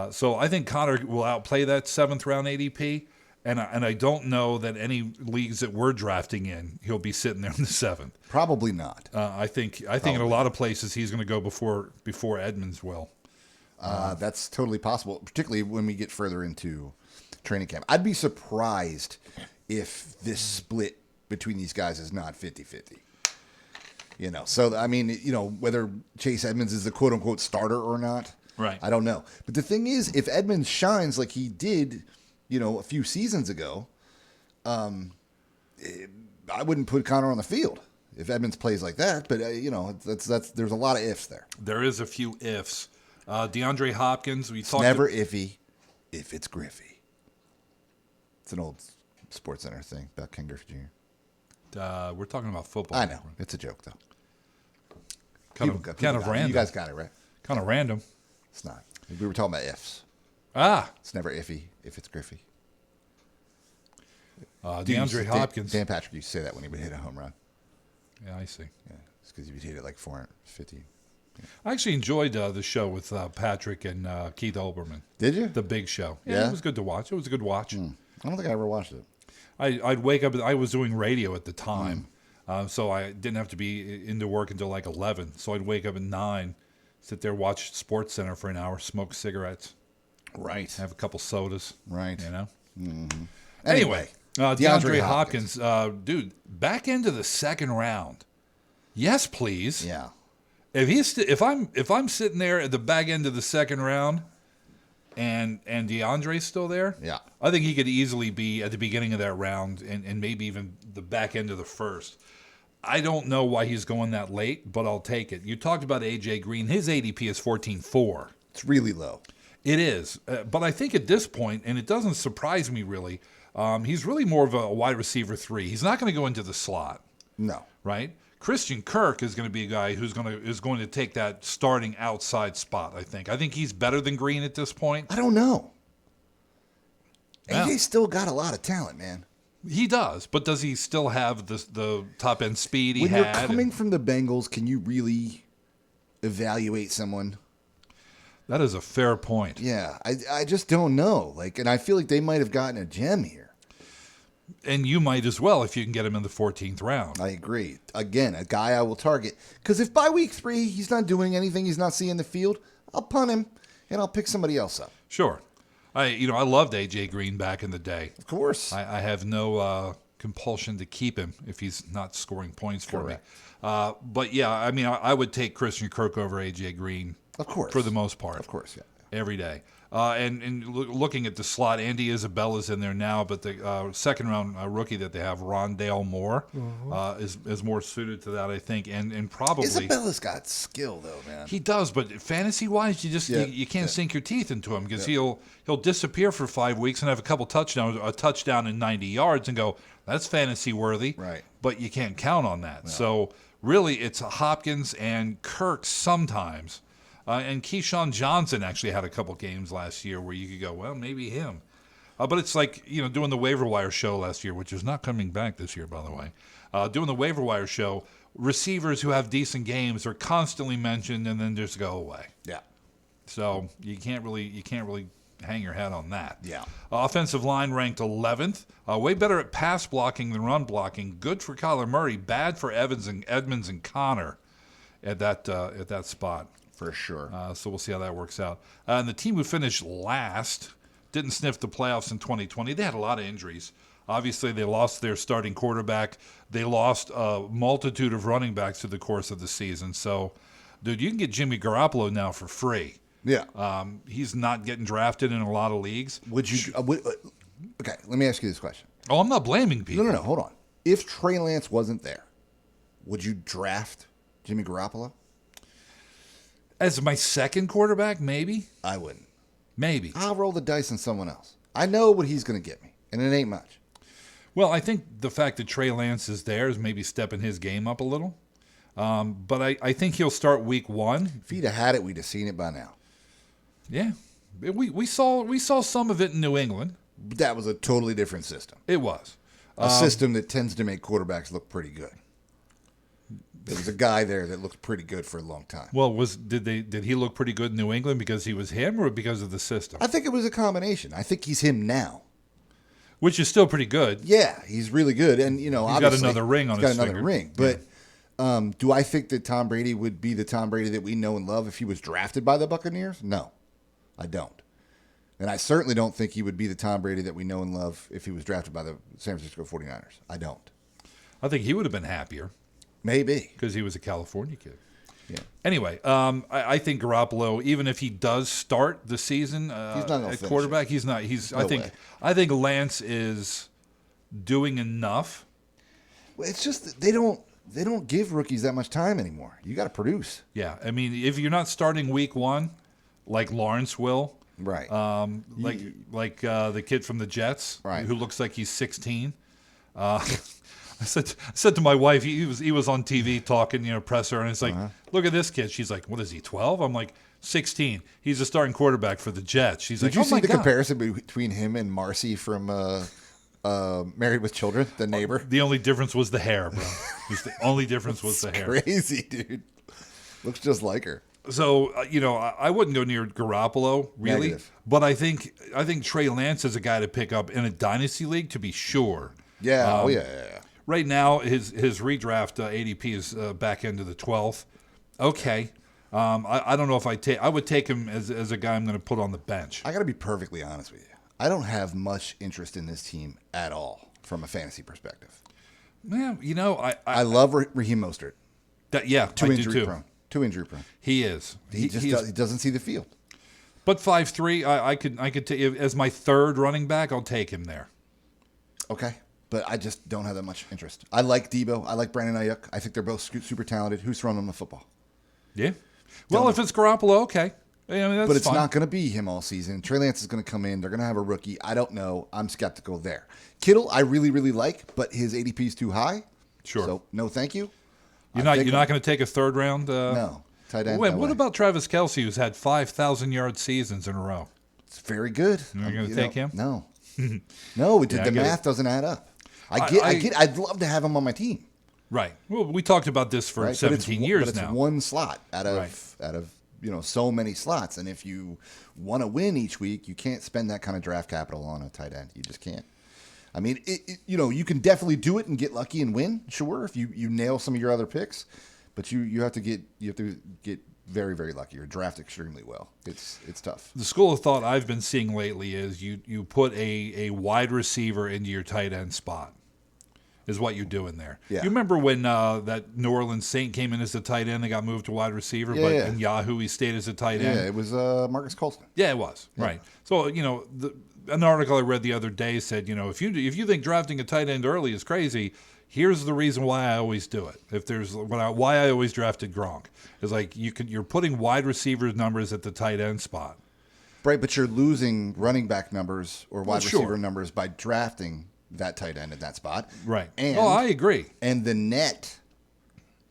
So I think Connor will outplay that 7th round ADP. And I don't know that any leagues that we're drafting in, he'll be sitting there in the 7th. Probably not. I think in a lot of places he's going to go before Edmonds will. That's totally possible, particularly when we get further into training camp. I'd be surprised if this split between these guys is not 50-50. So, I mean, whether Chase Edmonds is the quote-unquote starter or not, Right. I don't know. But the thing is, if Edmonds shines like he did, a few seasons ago, I wouldn't put Connor on the field if Edmonds plays like that. But, there's a lot of ifs there. There is a few ifs. DeAndre Hopkins, we It's talked never iffy if it's Griffey. It's an old Sports Center thing about Ken Griffey Jr. We're talking about football. I know. It's a joke, though. Kind People of got it. random. You guys got it, right? Kind of random. It's not. We were talking about ifs. It's never iffy if it's Griffey. DeAndre Hopkins. Dan Patrick used to say that when he would hit a home run. Yeah, I see. Yeah, it's because he would hit it like 450. I actually enjoyed the show with Patrick and Keith Olbermann. Did you? The Big Show. Yeah? It was good to watch. It was a good watch. I don't think I ever watched it. I'd wake up. I was doing radio at the time, so I didn't have to be into work until like 11. So I'd wake up at 9, sit there, watch Sports Center for an hour, smoke cigarettes, Right. have a couple sodas. Right. Anyway, DeAndre Hopkins. Hopkins, dude, back into the 2nd round. Yes, please. Yeah. If I'm sitting there at the back end of the 2nd round, and DeAndre's still there, Yeah. I think he could easily be at the beginning of that round and maybe even the back end of the first. I don't know why he's going that late, but I'll take it. You talked about A.J. Green. His ADP is 14.4. It's really low. It is. But I think at this point, and it doesn't surprise me really, he's really more of a wide receiver 3. He's not going to go into the slot, No. right? Christian Kirk is going to be a guy who's going to take that starting outside spot, I think. I think he's better than Green at this point. I don't know. Yeah. AJ's still got a lot of talent, man. He does, but does he still have the top end speed he When had? you're coming from the Bengals, can you really evaluate someone? That is a fair point. Yeah, I just don't know. And I feel like they might have gotten a gem here. And you might as well if you can get him in the 14th round. I agree. Again, a guy I will target. Because if by week 3 he's not doing anything, he's not seeing the field, I'll punt him and I'll pick somebody else up. Sure. I loved A.J. Green back in the day. Of course. I have no compulsion to keep him if he's not scoring points for Correct. me. But yeah, I mean, I would take Christian Kirk over A.J. Green. Of course. For the most part. Of course, yeah. Every day. Looking at the slot, Andy Isabella's in there now, but the second-round rookie that they have, Rondale Moore, is more suited to that, I think, and probably Isabella's got skill, though, man. he does. But fantasy-wise, you can't sink your teeth into him because he'll disappear for 5 weeks and have a couple touchdowns, a touchdown and 90 yards, and go, that's fantasy-worthy. Right. But you can't count on that. No. So really, it's Hopkins and Kirk sometimes. And Keyshawn Johnson actually had a couple games last year where you could go, well, maybe him. But it's like, doing the waiver wire show last year, which is not coming back this year, by the way. Doing the waiver wire show, receivers who have decent games are constantly mentioned and then just go away. Yeah. So you can't really hang your hat on that. Yeah. Offensive line ranked 11th. Way better at pass blocking than run blocking. Good for Kyler Murray. Bad for Edmonds and Connor at that spot. For sure. So we'll see how that works out. And the team who finished last didn't sniff the playoffs in 2020. They had a lot of injuries. Obviously, they lost their starting quarterback. They lost a multitude of running backs through the course of the season. So, dude, you can get Jimmy Garoppolo now for free. Yeah. He's not getting drafted in a lot of leagues. Would you? Okay, let me ask you this question. Oh, I'm not blaming people. No, hold on. If Trey Lance wasn't there, would you draft Jimmy Garoppolo? As my second quarterback, maybe. I wouldn't. Maybe. I'll roll the dice on someone else. I know what he's going to get me, and it ain't much. Well, I think the fact that Trey Lance is there is maybe stepping his game up a little. But I think he'll start week 1. If he'd have had it, we'd have seen it by now. Yeah. We saw some of it in New England. But that was a totally different system. It was. A system that tends to make quarterbacks look pretty good. There was a guy there that looked pretty good for a long time. Well, did he look pretty good in New England because he was him or because of the system? I think it was a combination. I think he's him now. Which is still pretty good. Yeah, he's really good. And, he's obviously, got another ring on his finger. He's got another ring. But do I think that Tom Brady would be the Tom Brady that we know and love if he was drafted by the Buccaneers? No, I don't. And I certainly don't think he would be the Tom Brady that we know and love if he was drafted by the San Francisco 49ers. I don't. I think he would have been happier. Maybe. Because he was a California kid. Yeah. Anyway, I think Garoppolo, even if he does start the season at quarterback, he's not. I think Lance is doing enough. Well, it's just they don't give rookies that much time anymore. You got to produce. Yeah, I mean, if you're not starting week 1, like Lawrence will, right? Like the kid from the Jets, right, who looks like he's 16. I said to my wife, he was on TV talking, presser, and it's like, look at this kid. She's like, what is he, 12? I'm like, 16. He's a starting quarterback for the Jets. She's like, did you see the God. comparison between him and Marcy from Married with Children, the neighbor? The only difference was the hair, bro. The only difference was the hair. Crazy, dude. Looks just like her. So, I wouldn't go near Garoppolo, really. Negative. But I think Trey Lance is a guy to pick up in a dynasty league, to be sure. Yeah, yeah. Right now, his redraft ADP is back into the 12th. Okay. I don't know if I would take him as a guy I'm going to put on the bench. I got to be perfectly honest with you. I don't have much interest in this team at all from a fantasy perspective. Man, I love Raheem Mostert. Too injury prone. Too injury prone. He is. He doesn't see the field. But 5'3", I could take as my third running back. I'll take him there. Okay. But I just don't have that much interest. I like Debo. I like Brandon Ayuk. I think they're both super talented. Who's throwing them the football? Yeah. Well, if it's Garoppolo, okay. I mean, that's but it's fine. not going to be him all season. Trey Lance is going to come in. They're going to have a rookie. I don't know. I'm skeptical there. Kittle, I really, really like, but his ADP is too high. Sure. So no, thank you. You're not going to take a third round. No. Tight end. Wait, no what way. about Travis Kelce, who's had 5,000-yard seasons in a row? It's very good. You're going to take him? No. No, Yeah, I the get math it. doesn't add up. I'd love to have him on my team. Right. Well, we talked about this for Right? 17 years but it's now. one slot out of Right. so many slots, and if you want to win each week, you can't spend that kind of draft capital on a tight end. You just can't. I mean, you can definitely do it and get lucky and win, sure, if you nail some of your other picks, but you have to get very, very lucky or draft extremely well. It's tough. The school of thought I've been seeing lately is you put a wide receiver into your tight end spot. Is what you're doing there. Yeah. You remember when that New Orleans Saint came in as a tight end, they got moved to wide receiver, but in Yahoo he stayed as a tight end. Yeah, it was Marcus Colston. Yeah, it was. Yeah. Right. So, an article I read the other day said, if you think drafting a tight end early is crazy, here's the reason why I always do it. Why I always drafted Gronk is like you're putting wide receivers numbers at the tight end spot. Right, but you're losing running back numbers or wide Sure. receiver numbers by drafting that tight end at that spot. Right. And, I agree. And the net,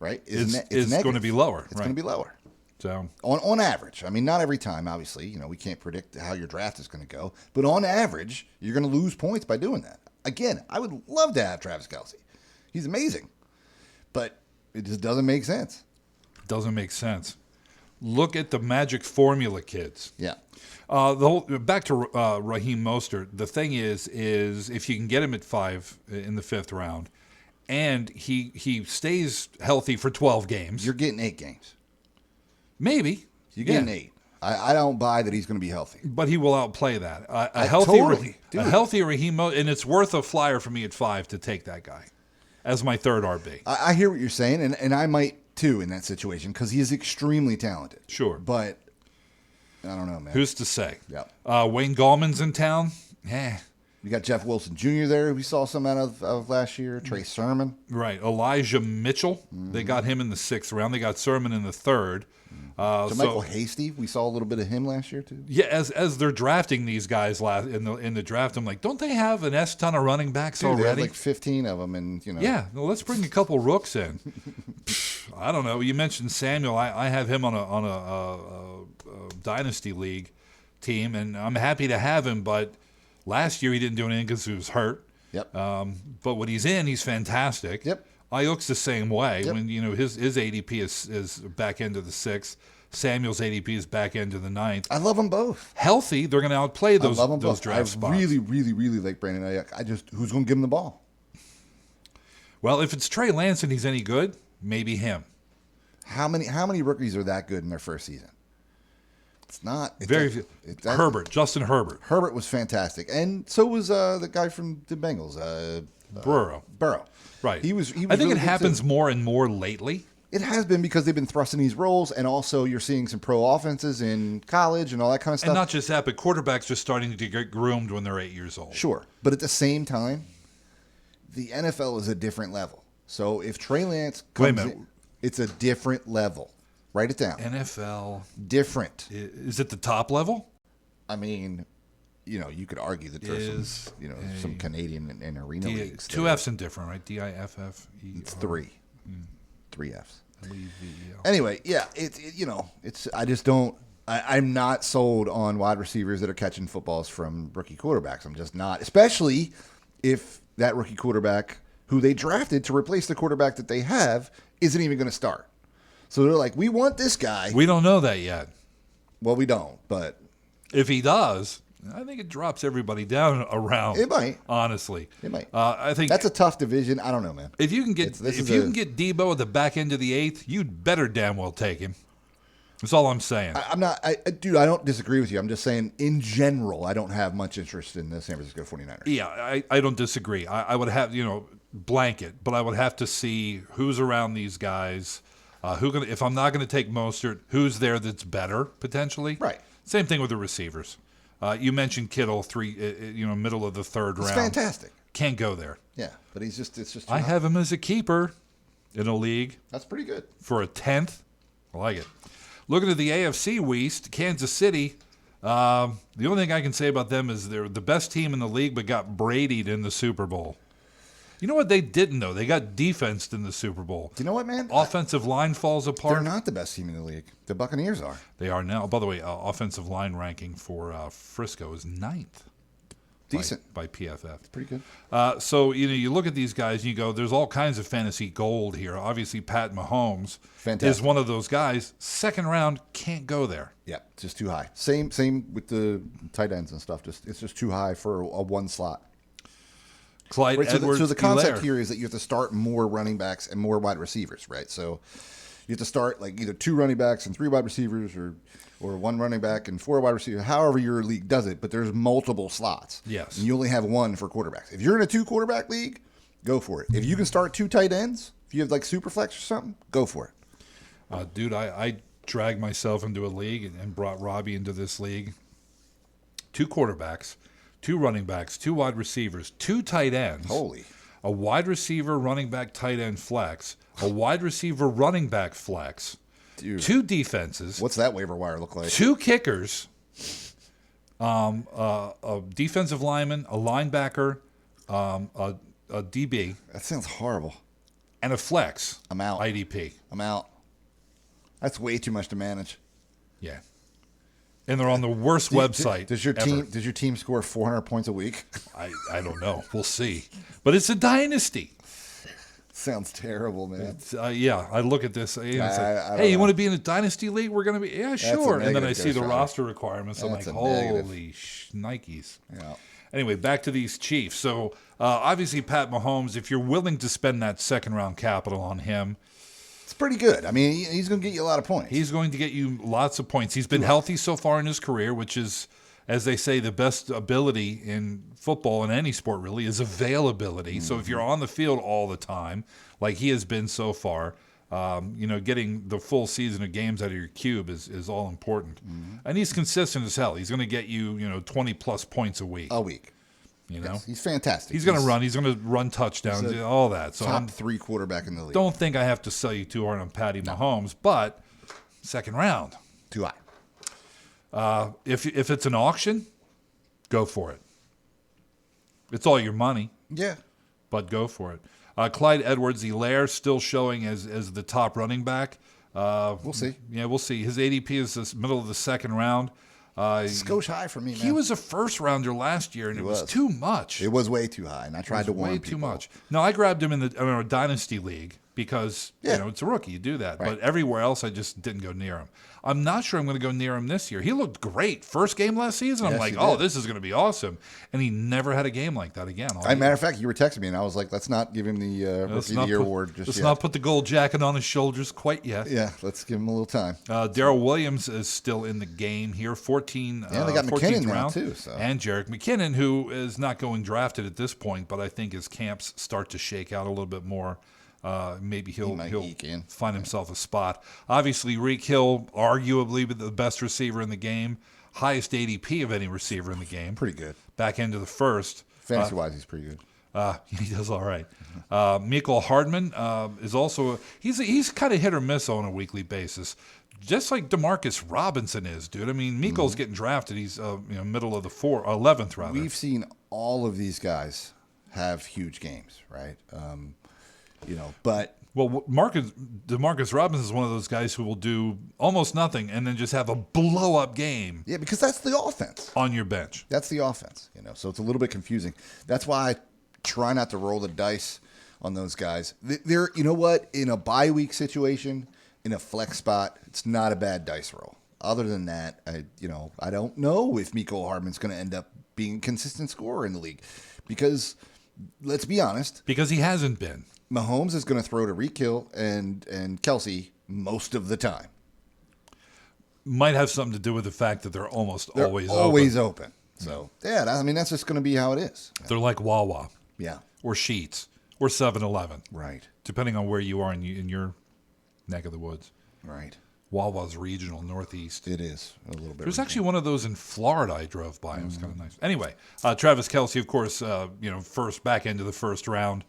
right, Is negative. going to be lower. It's going to be lower. So On average. I mean, not every time, obviously. We can't predict how your draft is going to go. But on average, you're going to lose points by doing that. Again, I would love to have Travis Kelce. He's amazing. But it just doesn't make sense. doesn't make sense. Look at the magic formula, kids. Yeah. Back to Raheem Mostert. The thing is if you can get him at 5 in the 5th round, and he stays healthy for 12 games, You're getting 8 games. maybe You're getting 8. I don't buy that he's going to be healthy. but he will outplay that. A totally, healthy Raheem Mostert, and it's worth a flyer for me at 5 to take that guy as my third RB. I hear what you're saying, and I might too in that situation because he is extremely talented. Sure. But I don't know, man. Who's to say? Yeah. Wayne Gallman's in town. You got Jeff Wilson Jr. there. We saw some out of last year. Trey Sermon. Right. Elijah Mitchell. They got him in the 6th round. They got Sermon in the 3rd. So Michael Hasty. We saw a little bit of him last year too. Yeah, as they're drafting these guys in the draft, I'm like, don't they have an S ton of running backs Dude, they already? had like 15 of them, and Yeah, well, let's bring a couple rooks in. I don't know. You mentioned Samuel. I have him on a dynasty league team, and I'm happy to have him. But last year he didn't do anything because he was hurt. Yep. But when he's in, he's fantastic. Yep. Ayuk's the same way. Yep. When his ADP is back end of the 6th, Samuel's ADP is back end of the 9th. I love them both. Healthy, they're going to outplay those I love them both. draft I spots. really, really, really like Brandon Ayuk. Who's going to give him the ball? Well, if it's Trey Lance and he's any good, maybe him. How many rookies are that good in their first season? It's not Very few. Justin Herbert. Herbert was fantastic, and so was the guy from the Bengals, Burrow. Right. He was I think really it good, happens too. more and more lately. It has been because they've been thrusting these roles, and also you're seeing some pro offenses in college and all that kind of stuff. And not just that, but quarterbacks are starting to get groomed when they're 8 years old. Sure, but at the same time, the NFL is a different level. So if Trey Lance Wait a comes minute. in, it's a different level. Write it down. NFL. Different. Is it the top level? I mean, you could argue that there's some Canadian and arena leagues. Two there. F's and different, right? DIFFE. It's 3. 3 F's. L-E-V-E-L. Anyway, yeah, I just don't. I'm not sold on wide receivers that are catching footballs from rookie quarterbacks. I'm just not, especially if that rookie quarterback who they drafted to replace the quarterback that they have isn't even going to start. So they're like, we want this guy. We don't know that yet. Well, we don't, but If he does, I think it drops everybody down around. It might. Honestly. it might. I think That's a tough division. I don't know, man. if you can get This is can get Debo at the back end of the 8th, you'd better damn well take him. That's all I'm saying. I'm not, dude, I don't disagree with you. I'm just saying, in general, I don't have much interest in the San Francisco 49ers. Yeah, I don't disagree. I would have, blanket, but I would have to see who's around these guys. If I'm not going to take Mostert, who's there that's better potentially? Right. Same thing with the receivers. You mentioned Kittle, middle of the third round. It's fantastic. Can't go there. Yeah, but it's just. Too I high. have him as a keeper in a league That's pretty good. for a 10th. I like it. Looking at the AFC West, Kansas City. The only thing I can say about them is they're the best team in the league, but got Brady'd in the Super Bowl. You know what they didn't, though? They got defensed in the Super Bowl. Do you know what, man? Offensive line falls apart. They're not the best team in the league. The Buccaneers are. They are now. By the way, offensive line ranking for Frisco is 9th. Decent. By PFF. Pretty good. So, you look at these guys and you go, there's all kinds of fantasy gold here. Obviously, Pat Mahomes Fantastic. is one of those guys. Second round, can't go there. Yeah, it's just too high. Same with the tight ends and stuff. It's just too high for a one slot. Clyde Right, Edwards. so the concept Hilaire. here is that you have to start more running backs and more wide receivers, right? So you have to start like either 2 running backs and 3 wide receivers, or 1 running back and 4 wide receivers. However your league does it, but there's multiple slots. Yes. And you only have 1 for quarterbacks. If you're in a 2 quarterback league, go for it. If you can start 2 tight ends, if you have like super flex or something, go for it. Dude, I dragged myself into a league and brought Robbie into this league. 2 quarterbacks, 2 running backs, 2 wide receivers, 2 tight ends. Holy. A wide receiver, running back, tight end flex. A wide receiver, running back flex. Dude. 2 defenses. What's that waiver wire look like? 2 kickers. A defensive lineman, a linebacker, a DB, That sounds horrible. and a flex. I'm out. IDP. I'm out. That's way too much to manage. Yeah. And they're on the worst website. Does your ever. team team score 400 points a week? I don't know. We'll see. But it's a dynasty. Sounds terrible, man. Yeah, I look at this. And it's I like, don't hey, you know. want to be in a dynasty league? We're going to be, yeah, sure. a And then I negative, see the Ghost Rider. roster requirements. I'm like, That's a negative. holy Nikes. Yeah. Anyway, back to these Chiefs. So obviously, Pat Mahomes, if you're willing to spend that second round capital on him, It's pretty good. I mean, he's going to get you a lot of points. he's going to get you lots of points. He's been healthy so far in his career, which is, as they say, the best ability in football and any sport really is availability. So if you're on the field all the time, like he has been so far, getting the full season of games out of your cube is all important. And he's consistent as hell. He's going to get you, 20 plus points a week. a week. Know, He's fantastic. he's going to run. He's going to run touchdowns, he's a all that. So top 3 quarterback in the league. don't think I have to sell you too hard on Patty Mahomes, but second round. Too high. If it's an auction, go for it. It's all your money, Yeah. but go for it. Clyde Edwards-Hilaire still showing as the top running back. We'll see. Yeah, we'll see. His ADP is this middle of the second round. Skosh high for me, man. He was a first rounder last year, and it was too much. It was way too high, and I tried to warn Way people. too much. No, I grabbed him in a dynasty league because Yeah. it's a rookie. You do that, Right. but everywhere else, I just didn't go near him. I'm not sure I'm going to go near him this year. He looked great first game last season. I'm Yes, like, he oh, did. this is going to be awesome, and he never had a game like that again. all year. Matter of fact, you were texting me, and I was like, let's not give him the Let's Rookie of not the Year put- award just let's yet. not put the gold jacket on his shoulders quite yet. Yeah, let's give him a little time. Darrell Williams is still in the game here, 14. Yeah, they got 14th McKinnon now, round, too, so. and Jerick McKinnon, who is not going drafted at this point, but I think his camps start to shake out a little bit more. Maybe he'll might eke in. find himself a spot. Obviously, Reek Hill, arguably the best receiver in the game, highest ADP of any receiver in the game. Pretty good. Back into the first. Fantasy-wise, he's pretty good. He does all right. Mecole Hardman is also he's kind of hit or miss on a weekly basis, just like Demarcus Robinson is, dude. I mean, Mecole's getting drafted. He's middle of the 11th rather. We've seen all of these guys have huge games, right? But Well, Demarcus Robinson is one of those guys who will do almost nothing and then just have a blow up game yeah, because that's the offense. on your bench. That's the offense, so it's a little bit confusing. That's why I try not to roll the dice on those guys. They're, you know what, in a bye week situation, in a flex spot, it's not a bad dice roll. Other than that, I don't know if Mecole Hardman's going to end up being a consistent scorer in the league, because let's be honest, Because he hasn't been. Mahomes is going to throw to Reek Hill and Kelsey most of the time. Might have something to do with the fact that they're almost They're always open. So yeah, that's just going to be how it is. open. They're like Wawa Yeah. or Sheetz or 7-Eleven, Right. depending on where you are in your neck of the woods. Right. Wawa's Regional Northeast. It is a little bit. There's actually one of those in Florida I drove by. It was kind of nice. Anyway, Travis Kelce, of course, first back into the first round.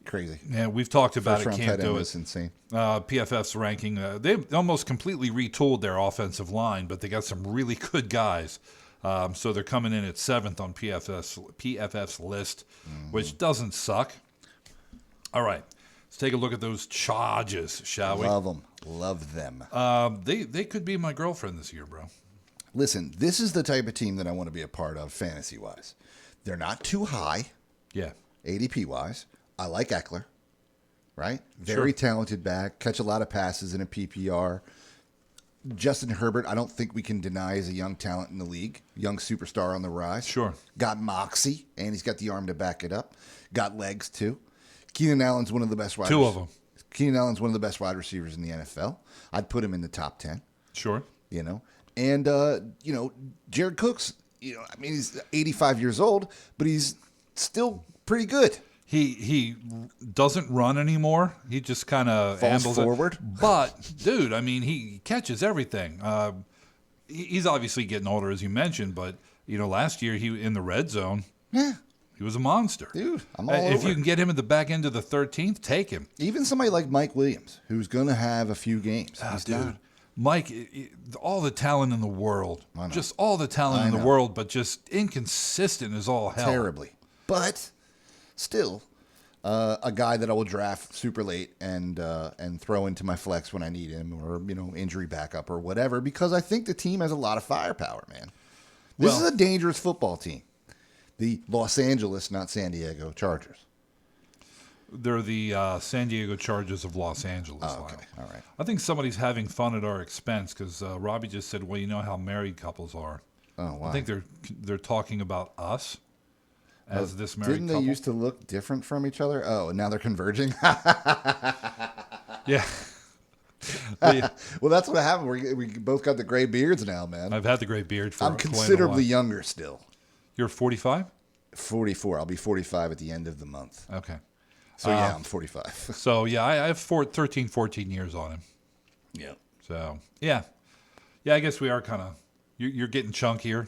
crazy. Yeah, we've talked about First it. round Can't tight end do is it. insane. PFF's ranking, they've almost completely retooled their offensive line, but they got some really good guys. So they're coming in at 7th on PFF's list, which doesn't suck. All right, let's take a look at those charges, shall we? Love them. Love them. They could be my girlfriend this year, bro. Listen, this is the type of team that I want to be a part of fantasy-wise. They're not too high, Yeah. ADP-wise. I like Eckler, right? Very talented back, catch a lot of passes in a PPR. Justin Herbert, I don't think we can deny is a young talent in the league, young superstar on the rise. Sure. Got moxie, and he's got the arm to back it up. Got legs, too. Keenan Allen's one of the best wide Two of them. Keenan Allen's one of the best wide receivers in the NFL. I'd put him in the top 10, Sure. you know. And, Jared Cook's, he's 85 years old, but he's still pretty good. He doesn't run anymore. He just kind of Falls ambles forward. But, dude, I mean, he catches everything. He's obviously getting older, as you mentioned, but, last year he in the red zone, Yeah, he was a monster. dude, I'm all If over you it. can get him at the back end of the 13th, take him. Even somebody like Mike Williams, who's going to have a few games. He's Dude, not. Mike, all the talent in the world. I know. Just all the talent I in the know. world, but just inconsistent as all hell. Terribly. But still, a guy that I will draft super late and throw into my flex when I need him, or injury backup or whatever, because I think the team has a lot of firepower, man. This is a dangerous football team. The Los Angeles, not San Diego, Chargers. They're the San Diego Chargers of Los Angeles. Oh, okay. Lyle. All right. I think somebody's having fun at our expense because Robbie just said, "Well, you know how married couples are." Oh, wow. I think they're talking about us as this married Didn't couple. they used to look different from each other? Oh, and now they're converging? Yeah. Well, that's what happened. We both got the gray beards now, man. I've had the gray beard for I'm quite a considerably while. younger still. You're 45? 44. I'll be 45 at the end of the month. Okay. So, yeah, I'm 45. So, yeah, I have 13, 14 years on him. Yeah. So, yeah. Yeah, I guess we are kind of, you're getting chunkier.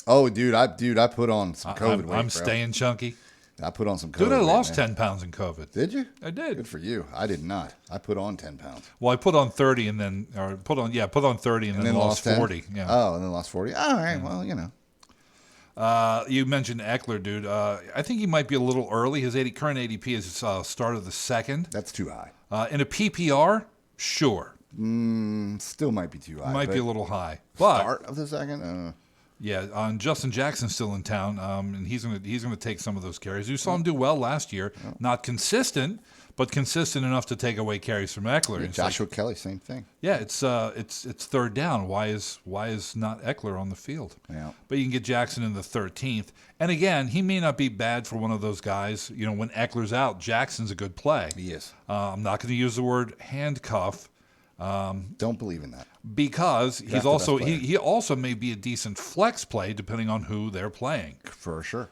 Oh, dude, I put on some COVID weight, I'm bro. staying chunky. I put on some COVID Dude, I weight, lost man. 10 pounds in COVID. Did you? I did. Good for you. I did not. I put on 10 pounds. Well, I put on 30 and then, put on 30 and, then lost 10? 40. Yeah. Oh, and then lost 40. All right. Well, You mentioned Eckler, dude. I think he might be a little early. His current ADP is start of the second. That's too high. In a PPR, sure. Still might be too high. Might be but a little high. But start of the second? yeah, Justin Jackson's still in town, and he's gonna take some of those carries. You saw him do well last year. Not consistent, but consistent enough to take away carries from Eckler. Yeah, It's like, Joshua Kelly, same thing. yeah, it's third down. Why is not Eckler on the field? Yeah. But you can get Jackson in the 13th. And again, he may not be bad for one of those guys. When Eckler's out, Jackson's a good play. He is. I'm not going to use the word handcuff Don't believe in that. because he's Draft the also best player. he also may be a decent flex play depending on who they're playing. For sure.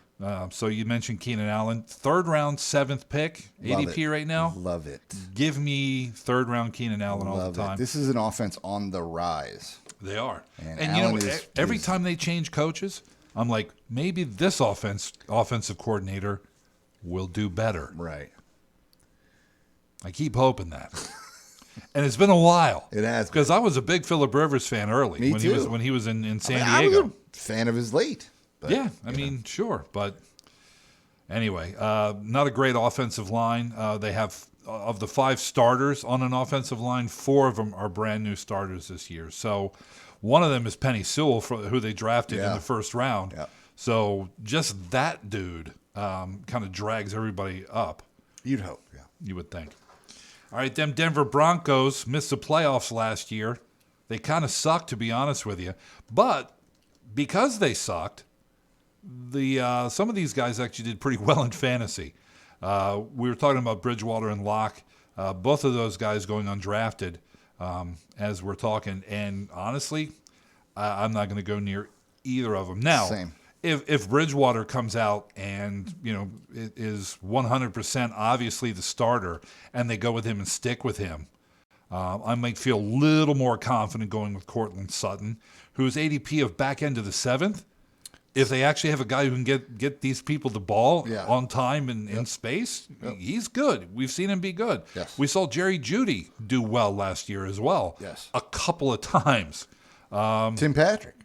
So you mentioned Keenan Allen, 3rd round, 7th pick, Love ADP it. right now. Love it. Give me 3rd round Keenan Allen all Love the time. it. This is an offense on the rise. They are. And And Allen every is- time they change coaches, I'm like, maybe this offensive coordinator will do better. Right. I keep hoping that. And it's been a while. It has been. Because I was a big Phillip Rivers fan early Me too. when he was in San I was Diego. a fan of his late. But, Yeah, I mean, sure. But anyway, not a great offensive line. They have, of the 5 starters on an offensive line, 4 of them are brand new starters this year. So one of them is Penny Sewell, who they drafted in Yeah. the 1st round. Yeah. So just that dude kind of drags everybody up, You'd hope. Yeah. you would think. All right, them Denver Broncos missed the playoffs last year. They kind of sucked, to be honest with you. But because they sucked, some of these guys actually did pretty well in fantasy. We were talking about Bridgewater and Locke, both of those guys going undrafted as we're talking. And honestly, I'm not going to go near either of them. Now, Same. if Bridgewater comes out and it is 100% obviously the starter, and they go with him and stick with him, I might feel a little more confident going with Cortland Sutton, whose ADP of back end of the 7th. If they actually have a guy who can get these people the ball on time and in space, he's good. We've seen him be good. Yes. We saw Jerry Jeudy do well last year as well. Yes. A couple of times. Tim Patrick.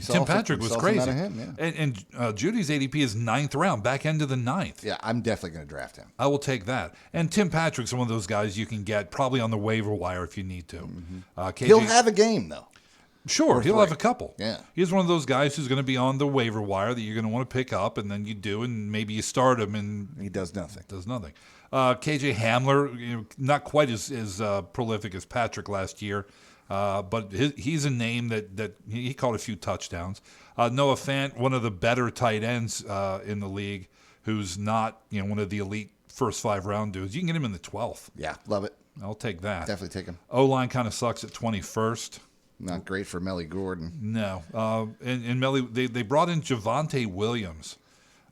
Tim Patrick was crazy. Out of him, And Judy's ADP is 9th round, back end of the 9th. Yeah, I'm definitely going to draft him. I will take that. And Tim Patrick's one of those guys you can get probably on the waiver wire if you need to. He'll have a game, though. Sure, he'll have a couple. Yeah. He's one of those guys who's going to be on the waiver wire that you're going to want to pick up, and then you do, and maybe you start him, and he does nothing. KJ Hamler, not quite as prolific as Patrick last year, but he's a name that he caught a few touchdowns. Noah Fant, one of the better tight ends in the league, who's not one of the elite first 5-round dudes. You can get him in the 12th. Yeah, love it. I'll take that. Definitely take him. O-line kind of sucks at 21st. Not great for Melly Gordon. No. And Melly, they brought in Javonte Williams,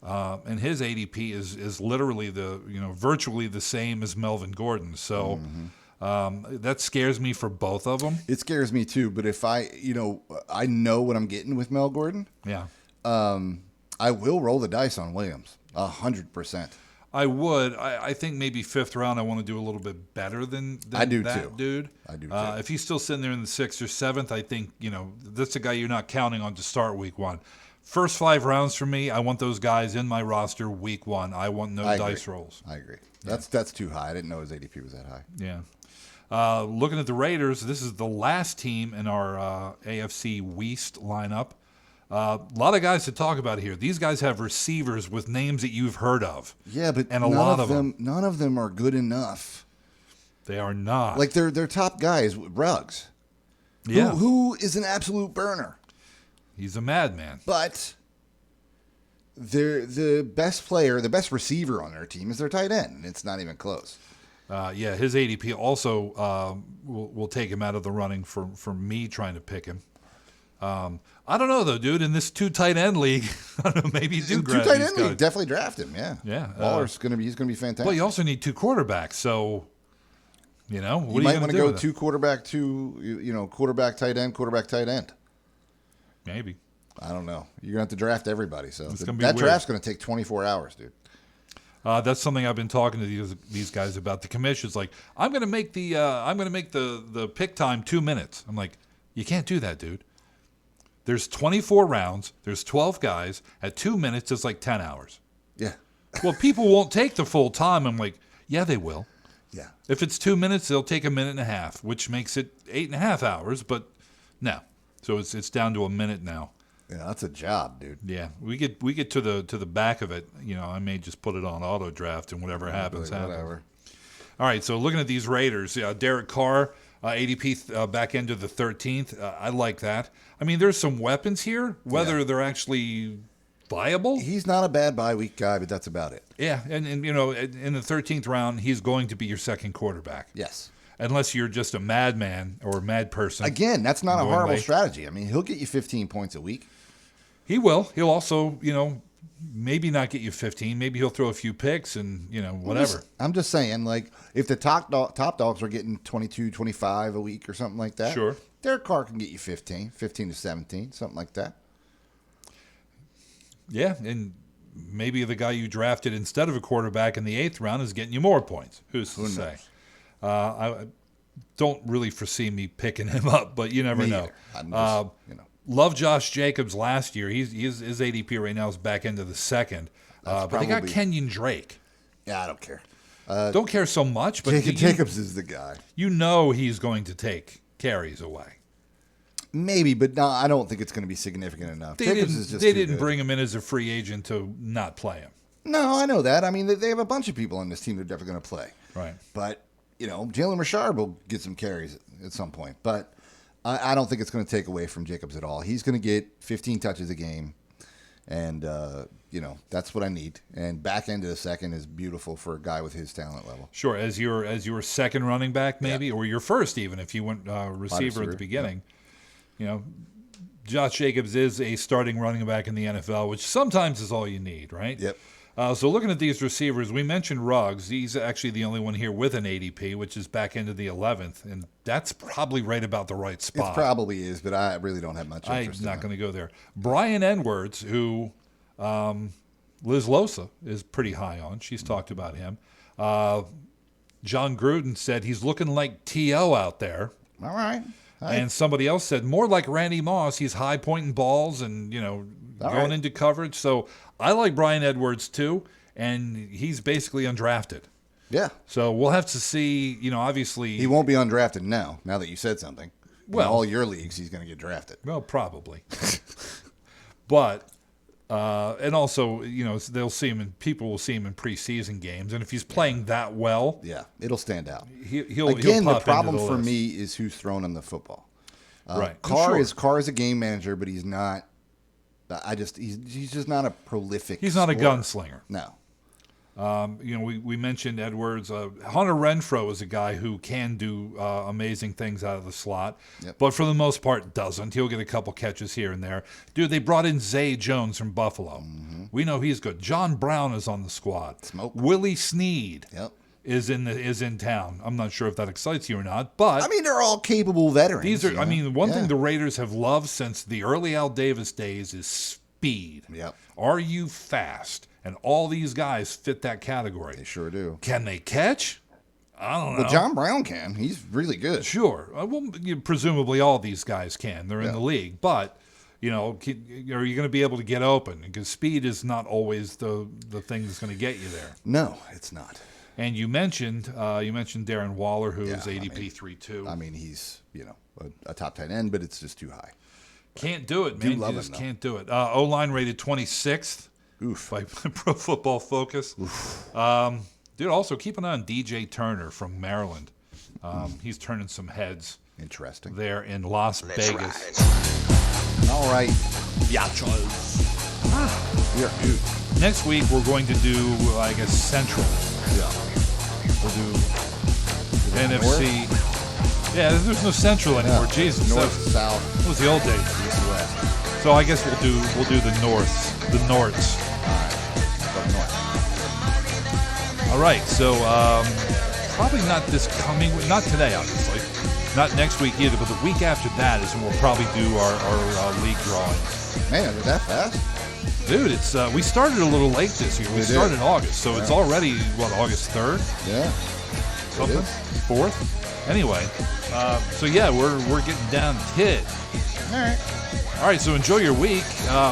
and his ADP is literally virtually the same as Melvin Gordon. So that scares me for both of them. It scares me too. But if I know what I'm getting with Mel Gordon. Yeah. I will roll the dice on Williams 100%. I would. I think maybe 5th round I want to do a little bit better than I do that too. dude. I do too. If he's still sitting there in the 6th or 7th, I think, that's a guy you're not counting on to start week 1. First 5 rounds for me, I want those guys in my roster week 1. I want no dice rolls. I agree. That's too high. I didn't know his ADP was that high. Yeah. Looking at the Raiders, this is the last team in our AFC West lineup. A lot of guys to talk about here. These guys have receivers with names that you've heard of. Yeah, but and lot of them, none of them are good enough. They are not. Like their top guy is Ruggs. Yeah. Who is an absolute burner. He's a madman. But the best player, the best receiver on their team is their tight end, and it's not even close. His ADP also will take him out of the running for me trying to pick him. I don't know though, dude. In this 2 tight end league, I don't know. Maybe you do grab 2 tight these end guys. league, definitely draft him. Yeah, yeah. Waller's he's gonna be fantastic. Well, you also need 2 quarterbacks, so what you are you might want to go with 2 quarterback, 2 quarterback tight end. Maybe. I don't know. You're gonna have to draft everybody. So It's gonna be that weird. draft's gonna take 24 hours, dude. That's something I've been talking to these guys about. The commission's like, I'm gonna make the pick time 2 minutes. I'm like, you can't do that, dude. There's 24 rounds. There's 12 guys. At 2 minutes, it's like 10 hours. Yeah. Well, people won't take the full time. I'm like, yeah, they will. Yeah. If it's 2 minutes, they'll take a minute and a half, which makes it 8.5 hours. But no, so it's down to a minute now. Yeah, that's a job, dude. Yeah, we get to the back of it. I may just put it on auto draft and whatever happens. Whatever. All right, so looking at these Raiders, Derek Carr, ADP back end of the 13th. I like that. I mean, there's some weapons here. Whether they're actually viable, He's not a bad bye week guy, but that's about it. yeah. And in the 13th round, he's going to be your second quarterback. Yes. Unless you're just a madman or a mad person. Again, that's not a Going horrible late. strategy. I mean, he'll get you 15 points a week. He will. He'll also, maybe not get you 15. Maybe he'll throw a few picks and, whatever. I'm just saying, like, if the top dogs are getting 22, 25 a week or something like that, Sure. Derek Carr can get you 15 to 17, something like that. Yeah, and maybe the guy you drafted instead of a quarterback in the 8th round is getting you more points. Who's to say? I don't really foresee me picking him up, but you never Me know. either. I'm just, Love Josh Jacobs last year. His ADP right now is back into the 2nd. But they got probably- Kenyon Drake. Yeah, I don't care. Don't care so much, but Jacobs is the guy. he's going to take carries away. Maybe, but no, I don't think it's going to be significant enough. They Jacobs is just they too didn't good. bring him in as a free agent to not play him. No, I know that. I mean, they have a bunch of people on this team that are definitely going to play. Right. But, Jalen Richard will get some carries at some point. But I don't think it's going to take away from Jacobs at all. He's going to get 15 touches a game. And, that's what I need. And back end of the 2nd is beautiful for a guy with his talent level. Sure, as your second running back maybe, or your first even if you went receiver at the beginning. Josh Jacobs is a starting running back in the NFL, which sometimes is all you need, right? Yep. So looking at these receivers, we mentioned Ruggs. He's actually the only one here with an ADP, which is back into the 11th, and that's probably right about the right spot. It probably is, but I really don't have much interest I'm in not it. going to go there. Brian Edwards, who Liz Losa is pretty high on. She's talked about him. John Gruden said he's looking like T.O. out there. All right. And somebody else said more like Randy Moss. He's high pointing balls and, going into coverage. So I like Brian Edwards too, and he's basically undrafted. Yeah. So we'll have to see, obviously. He won't be undrafted now that you said something. Well, in all your leagues, he's going to get drafted. Well, probably. But, and also, they'll see him, people will see him in preseason games. And if he's playing that well. Yeah, it'll stand out. He'll Again, pop the problem into the for list. me is who's throwing him the football. Right. Carr Sure. is a game manager, but he's not. He's just not a prolific. He's not a scorer. gunslinger. No. We mentioned Edwards. Hunter Renfrow is a guy who can do amazing things out of the slot, but for the most part doesn't. He'll get a couple catches here and there. Dude, they brought in Zay Jones from Buffalo. Mm-hmm. We know he's good. John Brown is on the squad. Smoke. Willie Snead is in town. I'm not sure if that excites you or not, but they're all capable veterans. these are. One thing the Raiders have loved since the early Al Davis days is speed. Yep. Are you fast? And all these guys fit that category. They sure do. Can they catch? I don't know. Well, John Brown can. He's really good. Sure. Presumably all these guys can. They're in the league. But, are you going to be able to get open? Because speed is not always the thing that's going to get you there. No, it's not. And you mentioned Darren Waller, who's ADP 3.2. He's, a top 10 end, but it's just too high. Can't do it, man. You just can't do it. O-line rated 26th. Oof. By Pro Football Focus. Dude, also keep an eye on DJ Turner from Maryland. He's turning some heads. Interesting. There in Las Vegas. All right. Yachos. We are good. Next week, we're going to do, I guess, Central. Yeah. We'll do NFC. North? Yeah, there's no Central anymore. Yeah. Jesus. North, South. That was the old days. East, West. So I guess we'll do the Norths. The Norths. All right, so probably not not today, obviously. Not next week either, but the week after that is when we'll probably do our league drawings. Man, is that fast? Dude, it's we started a little late this year. We started in August, so it's already, August 3rd? Yeah. Something? 4th? Anyway, so yeah, we're getting down to it. All right. All right, so enjoy your week.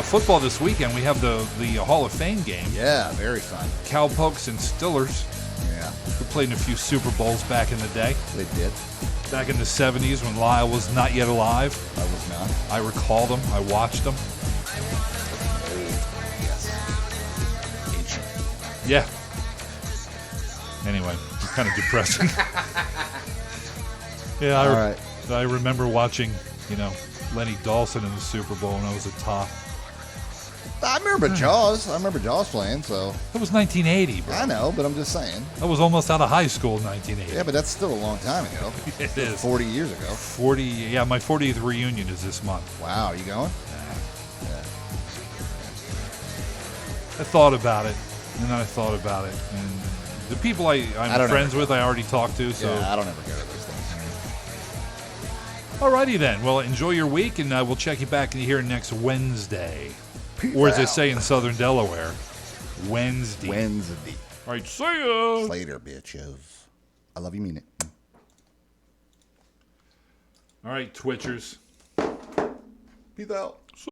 Football this weekend, we have the Hall of Fame game. Yeah, very fun. Cowpokes and Stillers. Yeah. We played in a few Super Bowls back in the day. They did. Back in the 70s when Lyle was not yet alive. I was not. I recall them. I watched them. Yes. Ancient. Yeah. Anyway, it's kind of depressing. Yeah, I remember watching, Lenny Dawson in the Super Bowl when I was a top. I remember Jaws. I remember Jaws playing, so. It was 1980, bro. I know, but I'm just saying. I was almost out of high school in 1980. Yeah, but that's still a long time ago. It is. 40 years ago. 40, yeah, my 40th reunion is this month. Wow, you going? I thought about it, and then I thought about it. And the people I'm friends with, I already talked to, so. Yeah, I don't ever go to those things. Alrighty then. Well, enjoy your week, and we'll check you back here next Wednesday. Or as they say in Southern Delaware, Wednesday. Wednesday. All right, see ya. Later, bitches. I love you, mean it. All right, Twitchers. Peace out. See